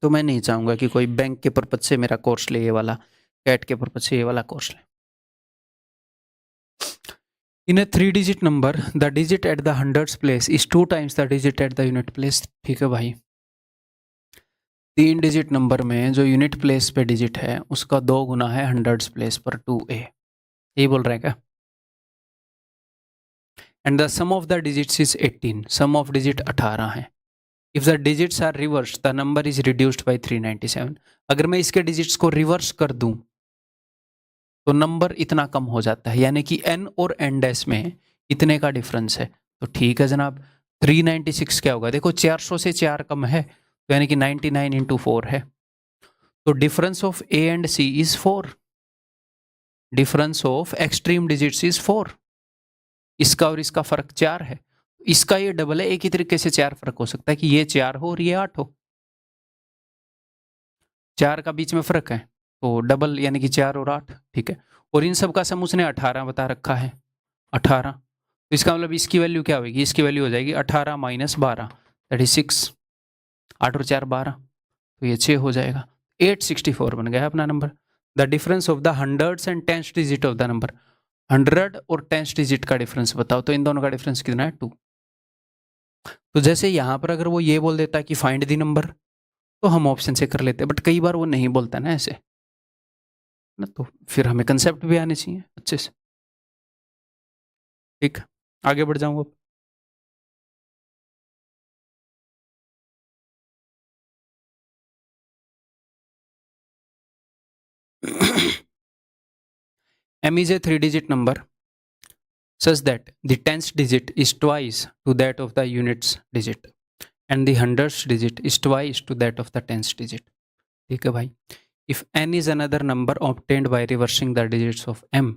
तो मैं नहीं चाहूँगा कि कोई बैंक के पर्पज से मेरा कोर्स ले, ये वाला कैट के पर्पज से ये वाला कोर्स ले। इन ए 3 digit number the digit at the hundreds place is 2 times the digit at the unit place. ठीक है भाई, 3 डिजिट नंबर में जो यूनिट प्लेस पे डिजिट है उसका 2 गुना है हंड्रेड्स प्लेस पर 2a, यही बोल रहे हैं क्या? And the sum of the digits is 18, sum of digit 18 है। If the digits are reverse the number is reduced by 397। अगर मैं इसके डिजिट्स को रिवर्स कर दूं तो नंबर इतना कम हो जाता है, यानी कि n और n डैश में इतने का डिफरेंस है। तो ठीक है जनाब, 396 क्या होगा? देखो 400 से 4 कम है तो यानी कि 99 इंटू 4 है। तो difference of a and c is 4, difference of extreme digits is 4। इसका और इसका फर्क 4 है, इसका ये डबल है। एक ही तरीके से 4 फर्क हो सकता है कि ये 4 हो और ये 8 हो, 4 का बीच में फर्क है तो डबल यानी कि 4 और 8। ठीक है, और इन सब का सम उसने 18 बता रखा है, 18। तो इसका मतलब इसकी वैल्यू क्या होगी? इसकी वैल्यू हो जाएगी 18 माइनस 12 दैट इज 6, 8 और 4 12, तो ये 6 हो जाएगा। 864 बन गया अपना number. The difference of the hundreds and tens digit of the number, 100 और टेंस डिजिट का डिफरेंस बताओ, तो इन दोनों का डिफरेंस कितना है? 2। तो जैसे यहाँ पर अगर वो ये बोल देता है कि फाइंड द नंबर तो हम ऑप्शन से कर लेते हैं, बट कई बार वो नहीं बोलता ना ऐसे ना, तो फिर हमें कंसेप्ट भी आने चाहिए अच्छे से। ठीक, आगे बढ़ जाऊँ अब। M is a 3-digit number such that the tens digit is twice to that of the units digit and the hundreds digit is twice to that of the tens digit। ठीक है भाई, if n is another number obtained by reversing the digits of m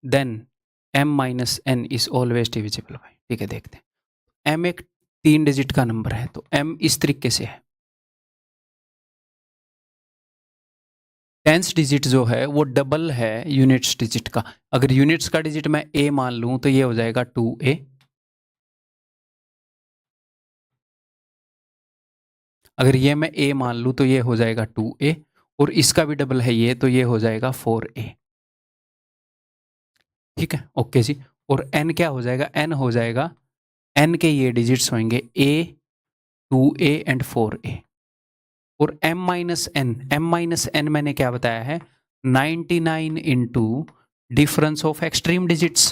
then m minus n is always divisible भाई। ठीक है, देखते हैं। m एक 3 डिजिट का नंबर है तो m इस तरीके से है, टेंस डिजिट जो है वो डबल है यूनिट्स डिजिट का। अगर यूनिट्स का डिजिट मैं a मान लूं तो ये हो जाएगा 2a, अगर ये मैं a मान लूं तो ये हो जाएगा 2a, और इसका भी डबल है ये, तो ये हो जाएगा 4a। ठीक है, ओके जी। और n क्या हो जाएगा? n हो जाएगा, n के ये डिजिट्स होंगे a, 2a एंड 4a। और m माइनस n मैंने क्या बताया है? 99 into difference of extreme digits.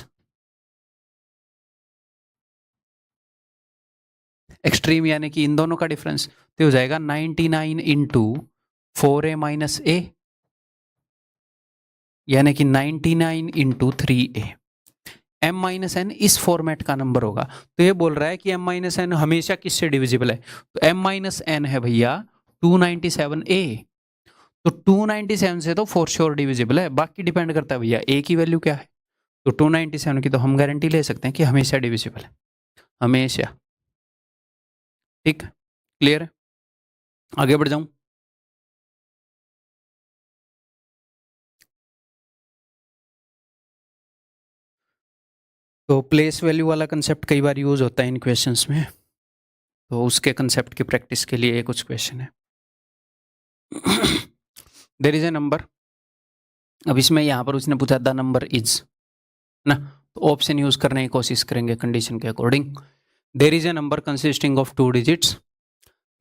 Extreme यानी कि इन दोनों का डिफरेंस, तो हो जाएगा 99 इंटू 4a माइनस a, यानी कि 99 into 3a। m minus n इस फॉर्मेट का नंबर होगा। तो ये बोल रहा है कि m माइनस एन हमेशा किससे डिविजिबल है? तो m माइनस एन है भैया 297a, तो 297 से तो फॉर श्योर डिविजिबल है। बाकी डिपेंड करता है भैया a की वैल्यू क्या है। तो 297 की तो हम गारंटी ले सकते हैं कि हमेशा डिविजिबल है, हमेशा। ठीक, क्लियर है? आगे बढ़ जाऊं। तो प्लेस वैल्यू वाला कंसेप्ट कई बार यूज होता है इन क्वेश्चंस में, तो उसके कंसेप्ट की प्रैक्टिस के लिए कुछ क्वेश्चन है। देयर इज ए नंबर, अब इसमें यहाँ पर उसने पूछा द नंबर इज ना, तो ऑप्शन यूज करने की कोशिश करेंगे कंडीशन के according. There is a number consisting of 2 digits,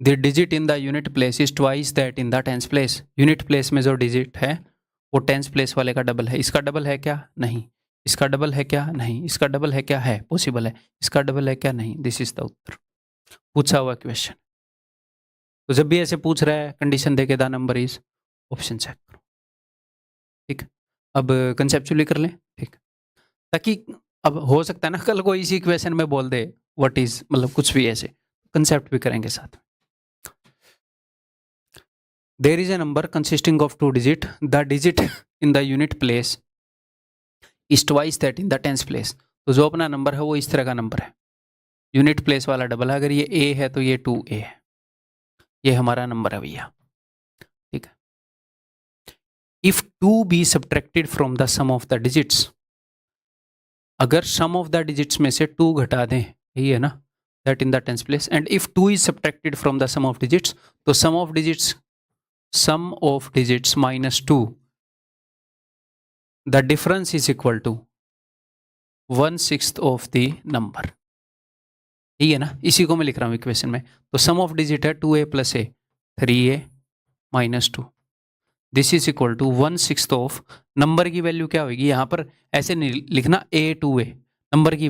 the digit in the unit place is twice that in the tens place. Unit place में जो डिजिट है वो टेंस प्लेस वाले का डबल है। इसका डबल है क्या? नहीं। इसका डबल है क्या? नहीं। इसका डबल है क्या? है, पॉसिबल है। इसका डबल है क्या? नहीं। दिस इज द उत्तर, पूछा हुआ क्वेश्चन। तो जब भी ऐसे पूछ रहा है कंडीशन देके the number is, option check करो। ठीक, अब कंसेप्चुअली कर लें। ठीक, ताकि अब हो सकता है ना कल कोई इसी क्वेश्चन में बोल दे व्हाट इज, मतलब कुछ भी ऐसे, कंसेप्ट भी करेंगे साथ में। There is a number consisting of 2 digit, the digit in the unit place is twice that in the tens place. तो जो अपना नंबर है वो इस तरह का नंबर है, यूनिट प्लेस वाला डबल है। अगर ये a है तो ये 2a है, ये हमारा नंबर है भैया। ठीक है, if 2 be subtracted from the sum of the digits, अगर सम ऑफ द डिजिट्स में से 2 घटा दें, यही है ना, that in the tens place, and if 2 is subtracted from the sum of digits, तो sum of digits minus 2, the difference is equal to 1/6 of the number। ठीक है ना, इसी को मैं लिख रहा हूँ इक्वेशन में। तो सम ऑफ डिजिट है 2a + a, 3a - 2, this is equal to 1/6 of, number की वैल्यू क्या होगी यहाँ पर, ऐसे नहीं लिखना a to a, नंबर की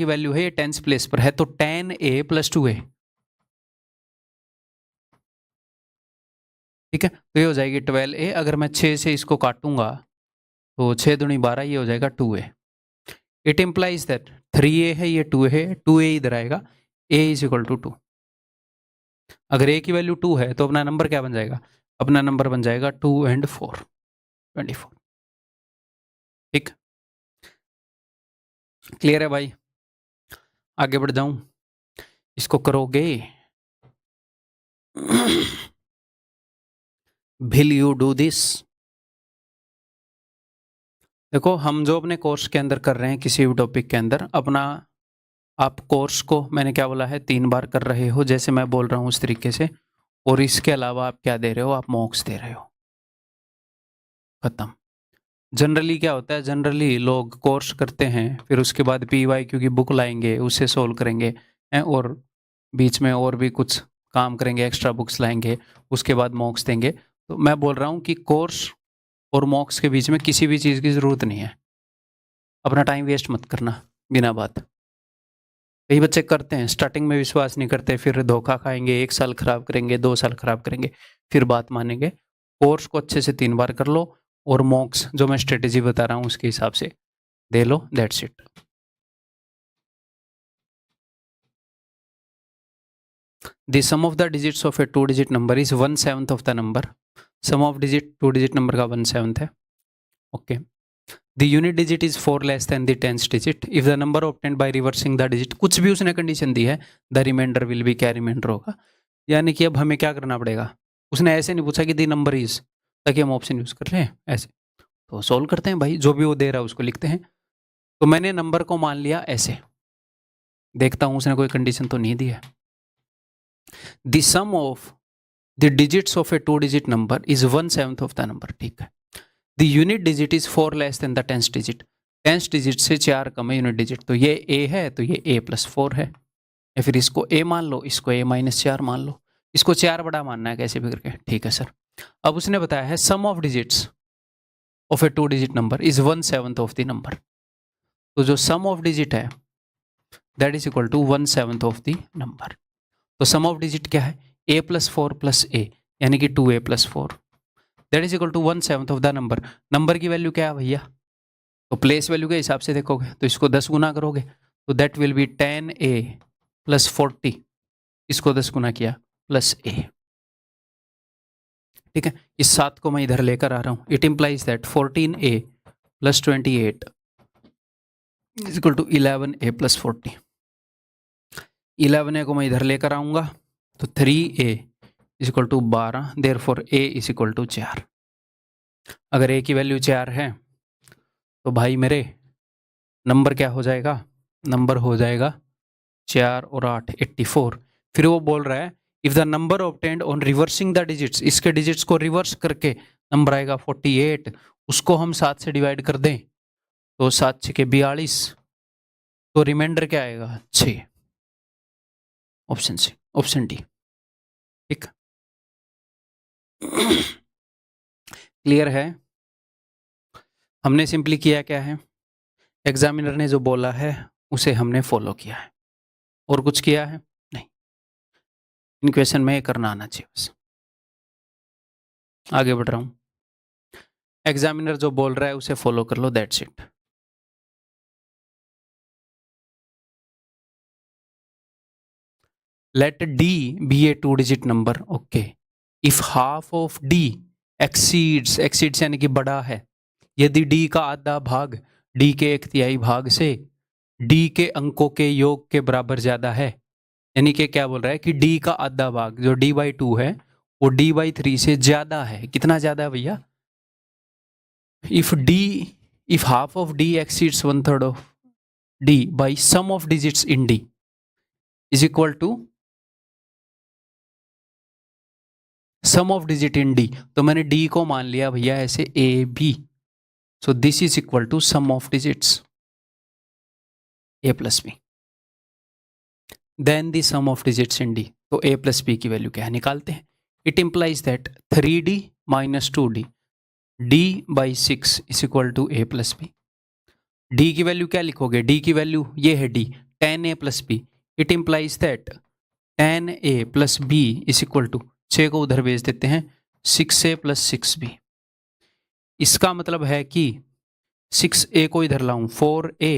वैल्यू है, ये टेंस प्लेस पर है, तो 10a + 2a, ठीक है। तो ये हो जाएगी 12a। अगर मैं 6 से इसको काटूंगा तो 6 दूनी 12, ये हो जाएगा 2a। It implies that 3a है, ये 2a है, 2a इधर आएगा, a = 2। अगर a की वैल्यू 2 है तो अपना नंबर क्या बन जाएगा, अपना नंबर बन जाएगा 2 and 4, 24। ठीक, क्लियर है भाई? आगे बढ़ जाऊं, इसको करोगे विल यू डू दिस? देखो, हम जो अपने कोर्स के अंदर कर रहे हैं, किसी भी टॉपिक के अंदर अपना, आप कोर्स को मैंने क्या बोला है 3 बार कर रहे हो, जैसे मैं बोल रहा हूँ उस तरीके से, और इसके अलावा आप क्या दे रहे हो, आप मॉक्स दे रहे हो, खत्म। जनरली क्या होता है, जनरली लोग कोर्स करते हैं, फिर उसके बाद PYQ की बुक लाएंगे, उससे सोल्व करेंगे, और बीच में और भी कुछ काम करेंगे, एक्स्ट्रा बुक्स लाएंगे, उसके बाद मॉक्स देंगे। तो मैं बोल रहा हूँ कि कोर्स और मॉक्स के बीच में किसी भी चीज़ की ज़रूरत नहीं है। अपना टाइम वेस्ट मत करना बिना बात। कई बच्चे करते हैं, स्टार्टिंग में विश्वास नहीं करते, फिर धोखा खाएंगे, 1 साल खराब करेंगे, 2 साल खराब करेंगे, फिर बात मानेंगे। कोर्स को अच्छे से 3 बार कर लो, और मॉक्स जो मैं स्ट्रेटेजी बता रहा हूँ उसके हिसाब से दे लो, that's it. The sum of the digits of a 2-digit number is 1/7 of the number। sum of 2-digit number का 1/7 है। Okay, the unit digit is 4 less than the tens digit if the number obtained by reversing the digit, कुछ भी उसने कंडीशन दी है, the remainder will be, क्या रिमाइंडर होगा। यानी कि अब हमें क्या करना पड़ेगा, उसने ऐसे नहीं पूछा कि the number is, ताकि हम ऑप्शन यूज कर लें, ऐसे तो सोल्व करते हैं भाई, जो भी वो दे रहा है उसको लिखते हैं। तो मैंने नंबर को मान लिया ऐसे, देखता हूं उसने कोई कंडीशन तो नहीं दी है। The sum of the digits of a 2-digit number is 1/7 of the number, ठीक है। The unit digit is 4 less than the tens digit, tens digit से 4 कम है यूनिट डिजिट, तो ये a है, तो ये a + 4 है, या फिर इसको a मान लो, इसको a - 4 मान लो, इसको 4 बड़ा मानना है कैसे भी करके, ठीक है सर। अब उसने बताया है sum of digits of a 2-digit number is 1/7 of the number, तो जो सम ऑफ डिजिट है that is equal to 1/7 of the number. तो सम ऑफ डिजिट क्या है, a + 4 + a, यानी कि 2a + 4, that is equal to 1/7 of the number. Number की वैल्यू क्या है भैया, तो प्लेस वैल्यू के हिसाब से देखोगे तो इसको 10 गुना करोगे, तो दैट विल बी 10a + 40, इसको 10 गुना किया +a, ठीक है। इस 7 को मैं इधर लेकर आ रहा हूं, it implies that 14a + 28 is equal to 11a + 40। 11a को मैं इधर लेकर आऊंगा, तो 3a is equal to 12, therefore a is equal to 4। अगर a की वैल्यू 4 है तो भाई मेरे नंबर क्या हो जाएगा, नंबर हो जाएगा 4 और 8 84। फिर वो बोल रहा है if the number obtained on reversing the digits, इसके डिजिट्स को रिवर्स करके नंबर आएगा 48, उसको हम 7 से डिवाइड कर दें तो 7 6 के 42, तो रिमाइंडर क्या आएगा 6, ऑप्शन सी, ऑप्शन डी, ठीक। क्लियर है? हमने सिंपली किया क्या है, एग्जामिनर ने जो बोला है उसे हमने फॉलो किया है, और कुछ किया है नहीं। इन क्वेश्चन में ये करना आना चाहिए बस। आगे बढ़ रहा हूं, एग्जामिनर जो बोल रहा है उसे फॉलो कर लो, that's it. Let d be a 2-digit number, okay. If half of d exceeds यानी कि बड़ा है, यदि d का आधा भाग d के 1/3 भाग से d के अंकों के योग के बराबर ज्यादा है, यानी कि क्या बोल रहा है कि d का आधा भाग जो d/2 है वो d/3 से ज्यादा है। कितना ज्यादा है भैया, if half of d exceeds 1/3 of d by sum of digits in d, is equal to sum of digit in d. तो मैंने डी को मान लिया भैया ऐसे a b, so this is equal to sum of digits a plus b, then the sum of digits in d. तो ए प्लस बी की वैल्यू क्या है निकालते हैं। It implies that 3d minus 2d d by 6 is equal to a plus b. D की वैल्यू क्या लिखोगे, डी की वैल्यू ये है d, 10a plus b. It implies that 10a plus B is equal to, 6 को उधर भेज देते हैं, 6a प्लस 6b। इसका मतलब है कि 6a को इधर लाऊं, 4a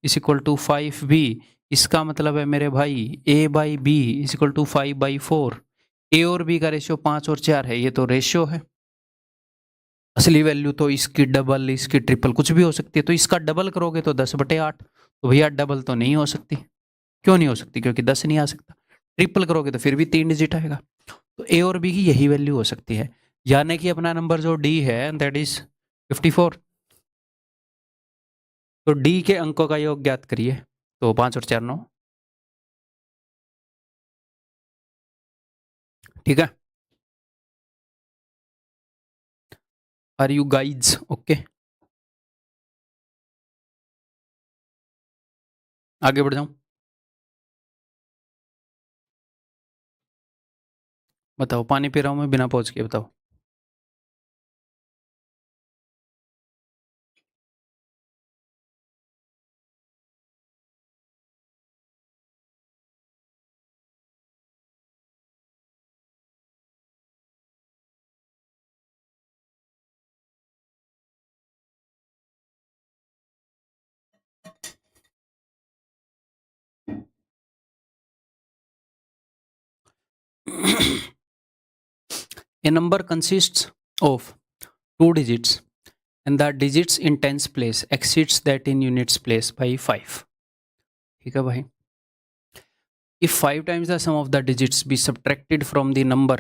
is equal to 5b। इसका मतलब है मेरे भाई a by b is equal to 5/4। a और b का रेशियो 5 और 4 है, ये तो रेशियो है। असली वैल्यू तो इसकी डबल, इसकी ट्रिपल कुछ भी हो सकती है, तो इसका डबल करोगे तो 10/8। तो भैया डबल तो नहीं हो सकती। क्यों नहीं हो सकती, क्योंकि 10 नहीं आ सकता। ट्रिपल करोगे तो फिर भी 3 डिजिट आएगा। तो ए और बी की यही वैल्यू हो सकती है, यानी कि अपना नंबर जो डी है दैट इज 54। तो डी के अंकों का योग ज्ञात करिए। तो 5 और 4 9, ठीक है। Are you guys okay? आगे बढ़ जाऊं, बताओ। पानी पी रहा हूं मैं बिना पहुंच के, बताओ। A number consists of 2 digits and the digits in tens place exceeds that in units place by 5। ठीक है भाई। If 5 times the sum of the digits be subtracted from the number,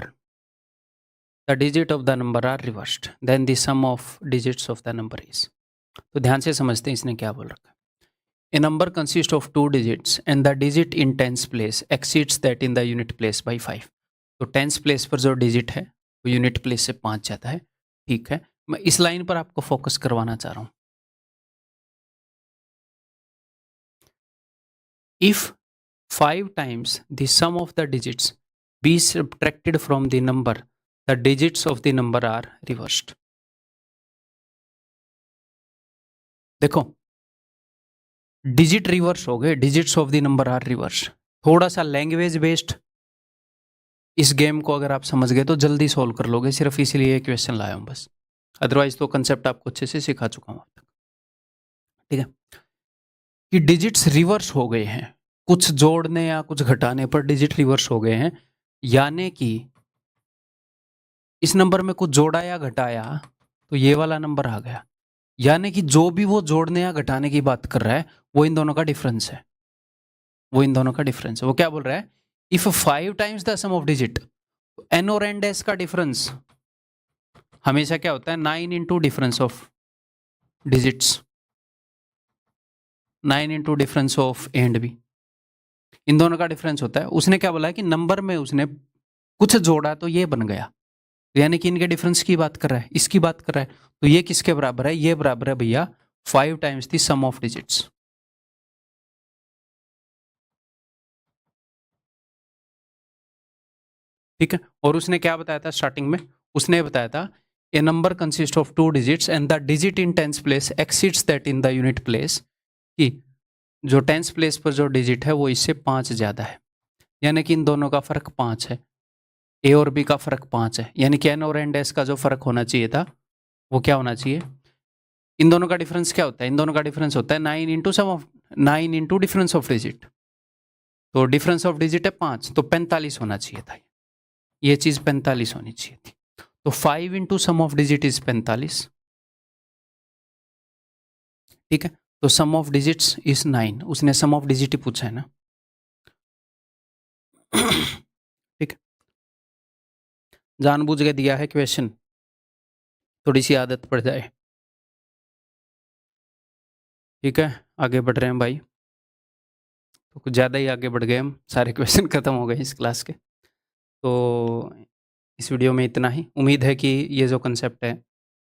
the digit of the number are reversed, then the sum of digits of the number is। तो ध्यान से समझते हैं इसने क्या बोल रखा है। A number consists of 2 digits and the digit in tens place exceeds that in the unit place by 5। तो टेंस प्लेस पर जो डिजिट है वो यूनिट प्लेस से 5 जाता है। ठीक है, मैं इस लाइन पर आपको फोकस करवाना चाह रहा हूं। If 5 times the sum of the digits be subtracted from the number, the digits of the number are reversed। देखो, डिजिट रिवर्स हो गए, digits of the number are reverse. थोड़ा सा लैंग्वेज बेस्ड इस गेम को अगर आप समझ गए तो जल्दी सॉल्व कर लोगे, सिर्फ इसीलिए क्वेश्चन लाया हूं बस। अदरवाइज तो कंसेप्ट आपको अच्छे से सिखा चुका हूं अब तक। ठीक है, कि डिजिट्स रिवर्स हो गए हैं, कुछ जोड़ने या कुछ घटाने पर डिजिट रिवर्स हो गए हैं, यानी कि इस नंबर में कुछ जोड़ा या घटाया तो ये वाला नंबर आ गया, यानी कि जो भी वो जोड़ने या घटाने की बात कर रहा है वो इन दोनों का डिफरेंस है। वो इन दोनों का डिफरेंस है। वो क्या बोल रहा है, if 5 times the sum of digit, N और एन डैश का डिफरेंस हमेशा क्या होता है, 9 into difference of digits, 9 into difference of A and B, इन दोनों का डिफरेंस होता है। उसने क्या बोला है कि नंबर में उसने कुछ जोड़ा तो ये बन गया, यानी कि इनके डिफरेंस की बात कर रहा है, इसकी बात कर रहा है। तो ये किसके बराबर है, ये बराबर है भैया 5 times the sum of digits. ठीक है, और उसने क्या बताया था स्टार्टिंग में, उसने बताया था a number consist of 2 digits and the digit in tens place exceeds that in the unit place, कि जो टेंस प्लेस पर जो डिजिट है वो इससे 5 ज्यादा है, यानी कि इन दोनों का फर्क 5 है। ए और बी का फर्क 5 है, यानी कि एन और एन डैश का जो फर्क होना चाहिए था वो क्या होना चाहिए, इन दोनों का डिफरेंस क्या होता है, इन दोनों का डिफरेंस होता है 9 into sum of 9 into difference of digit. तो डिफरेंस ऑफ डिजिट है 5, तो 45 होना चाहिए था, ये चीज 45 होनी चाहिए थी। तो 5 into sum of digit is 45। ठीक है, तो सम ऑफ डिजिट्स इज 9। उसने सम ऑफ डिजिट ही पूछा है ना। ठीक है, जानबूझ के दिया है क्वेश्चन, थोड़ी सी आदत पड़ जाए। ठीक है, आगे बढ़ रहे हैं भाई। तो कुछ ज़्यादा ही आगे बढ़ गए हम, सारे क्वेश्चन ख़त्म हो गए इस क्लास के। तो इस वीडियो में इतना ही। उम्मीद है कि ये जो कंसेप्ट है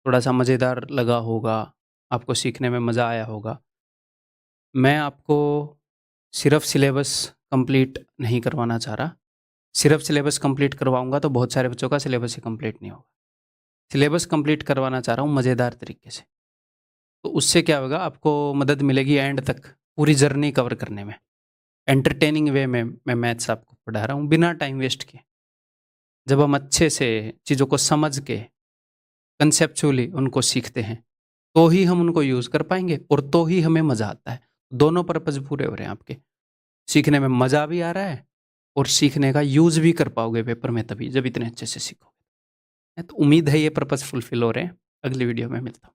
थोड़ा-सा मज़ेदार लगा होगा, आपको सीखने में मज़ा आया होगा। मैं आपको सिर्फ़ सिलेबस कंप्लीट नहीं करवाना चाह रहा। सिर्फ़ सिलेबस कंप्लीट करवाऊँगा तो बहुत सारे बच्चों का सिलेबस ही कंप्लीट नहीं होगा। सिलेबस कंप्लीट करवाना चाह रहा हूँ मज़ेदार तरीके से। तो उससे क्या होगा, आपको मदद मिलेगी एंड तक पूरी जर्नी कवर करने में। एंटरटेनिंग वे में मैं मैथ्स आपको पढ़ा रहा हूँ बिना टाइम वेस्ट किए। जब हम अच्छे से चीज़ों को समझ के कंसेप्चुअली उनको सीखते हैं, तो ही हम उनको यूज़ कर पाएँगे और तो ही हमें मज़ा आता है। दोनों पर्पज़ पूरे हो रहे हैं आपके। सीखने में मज़ा भी आ रहा है और सीखने का यूज़ भी कर पाओगे पेपर में तभी, जब इतने अच्छे से सीखोगे। तो उम्मीद है ये पर्पज़ फुलफ़िल हो रहे हैं। अगली वीडियो में मिलता हूँ।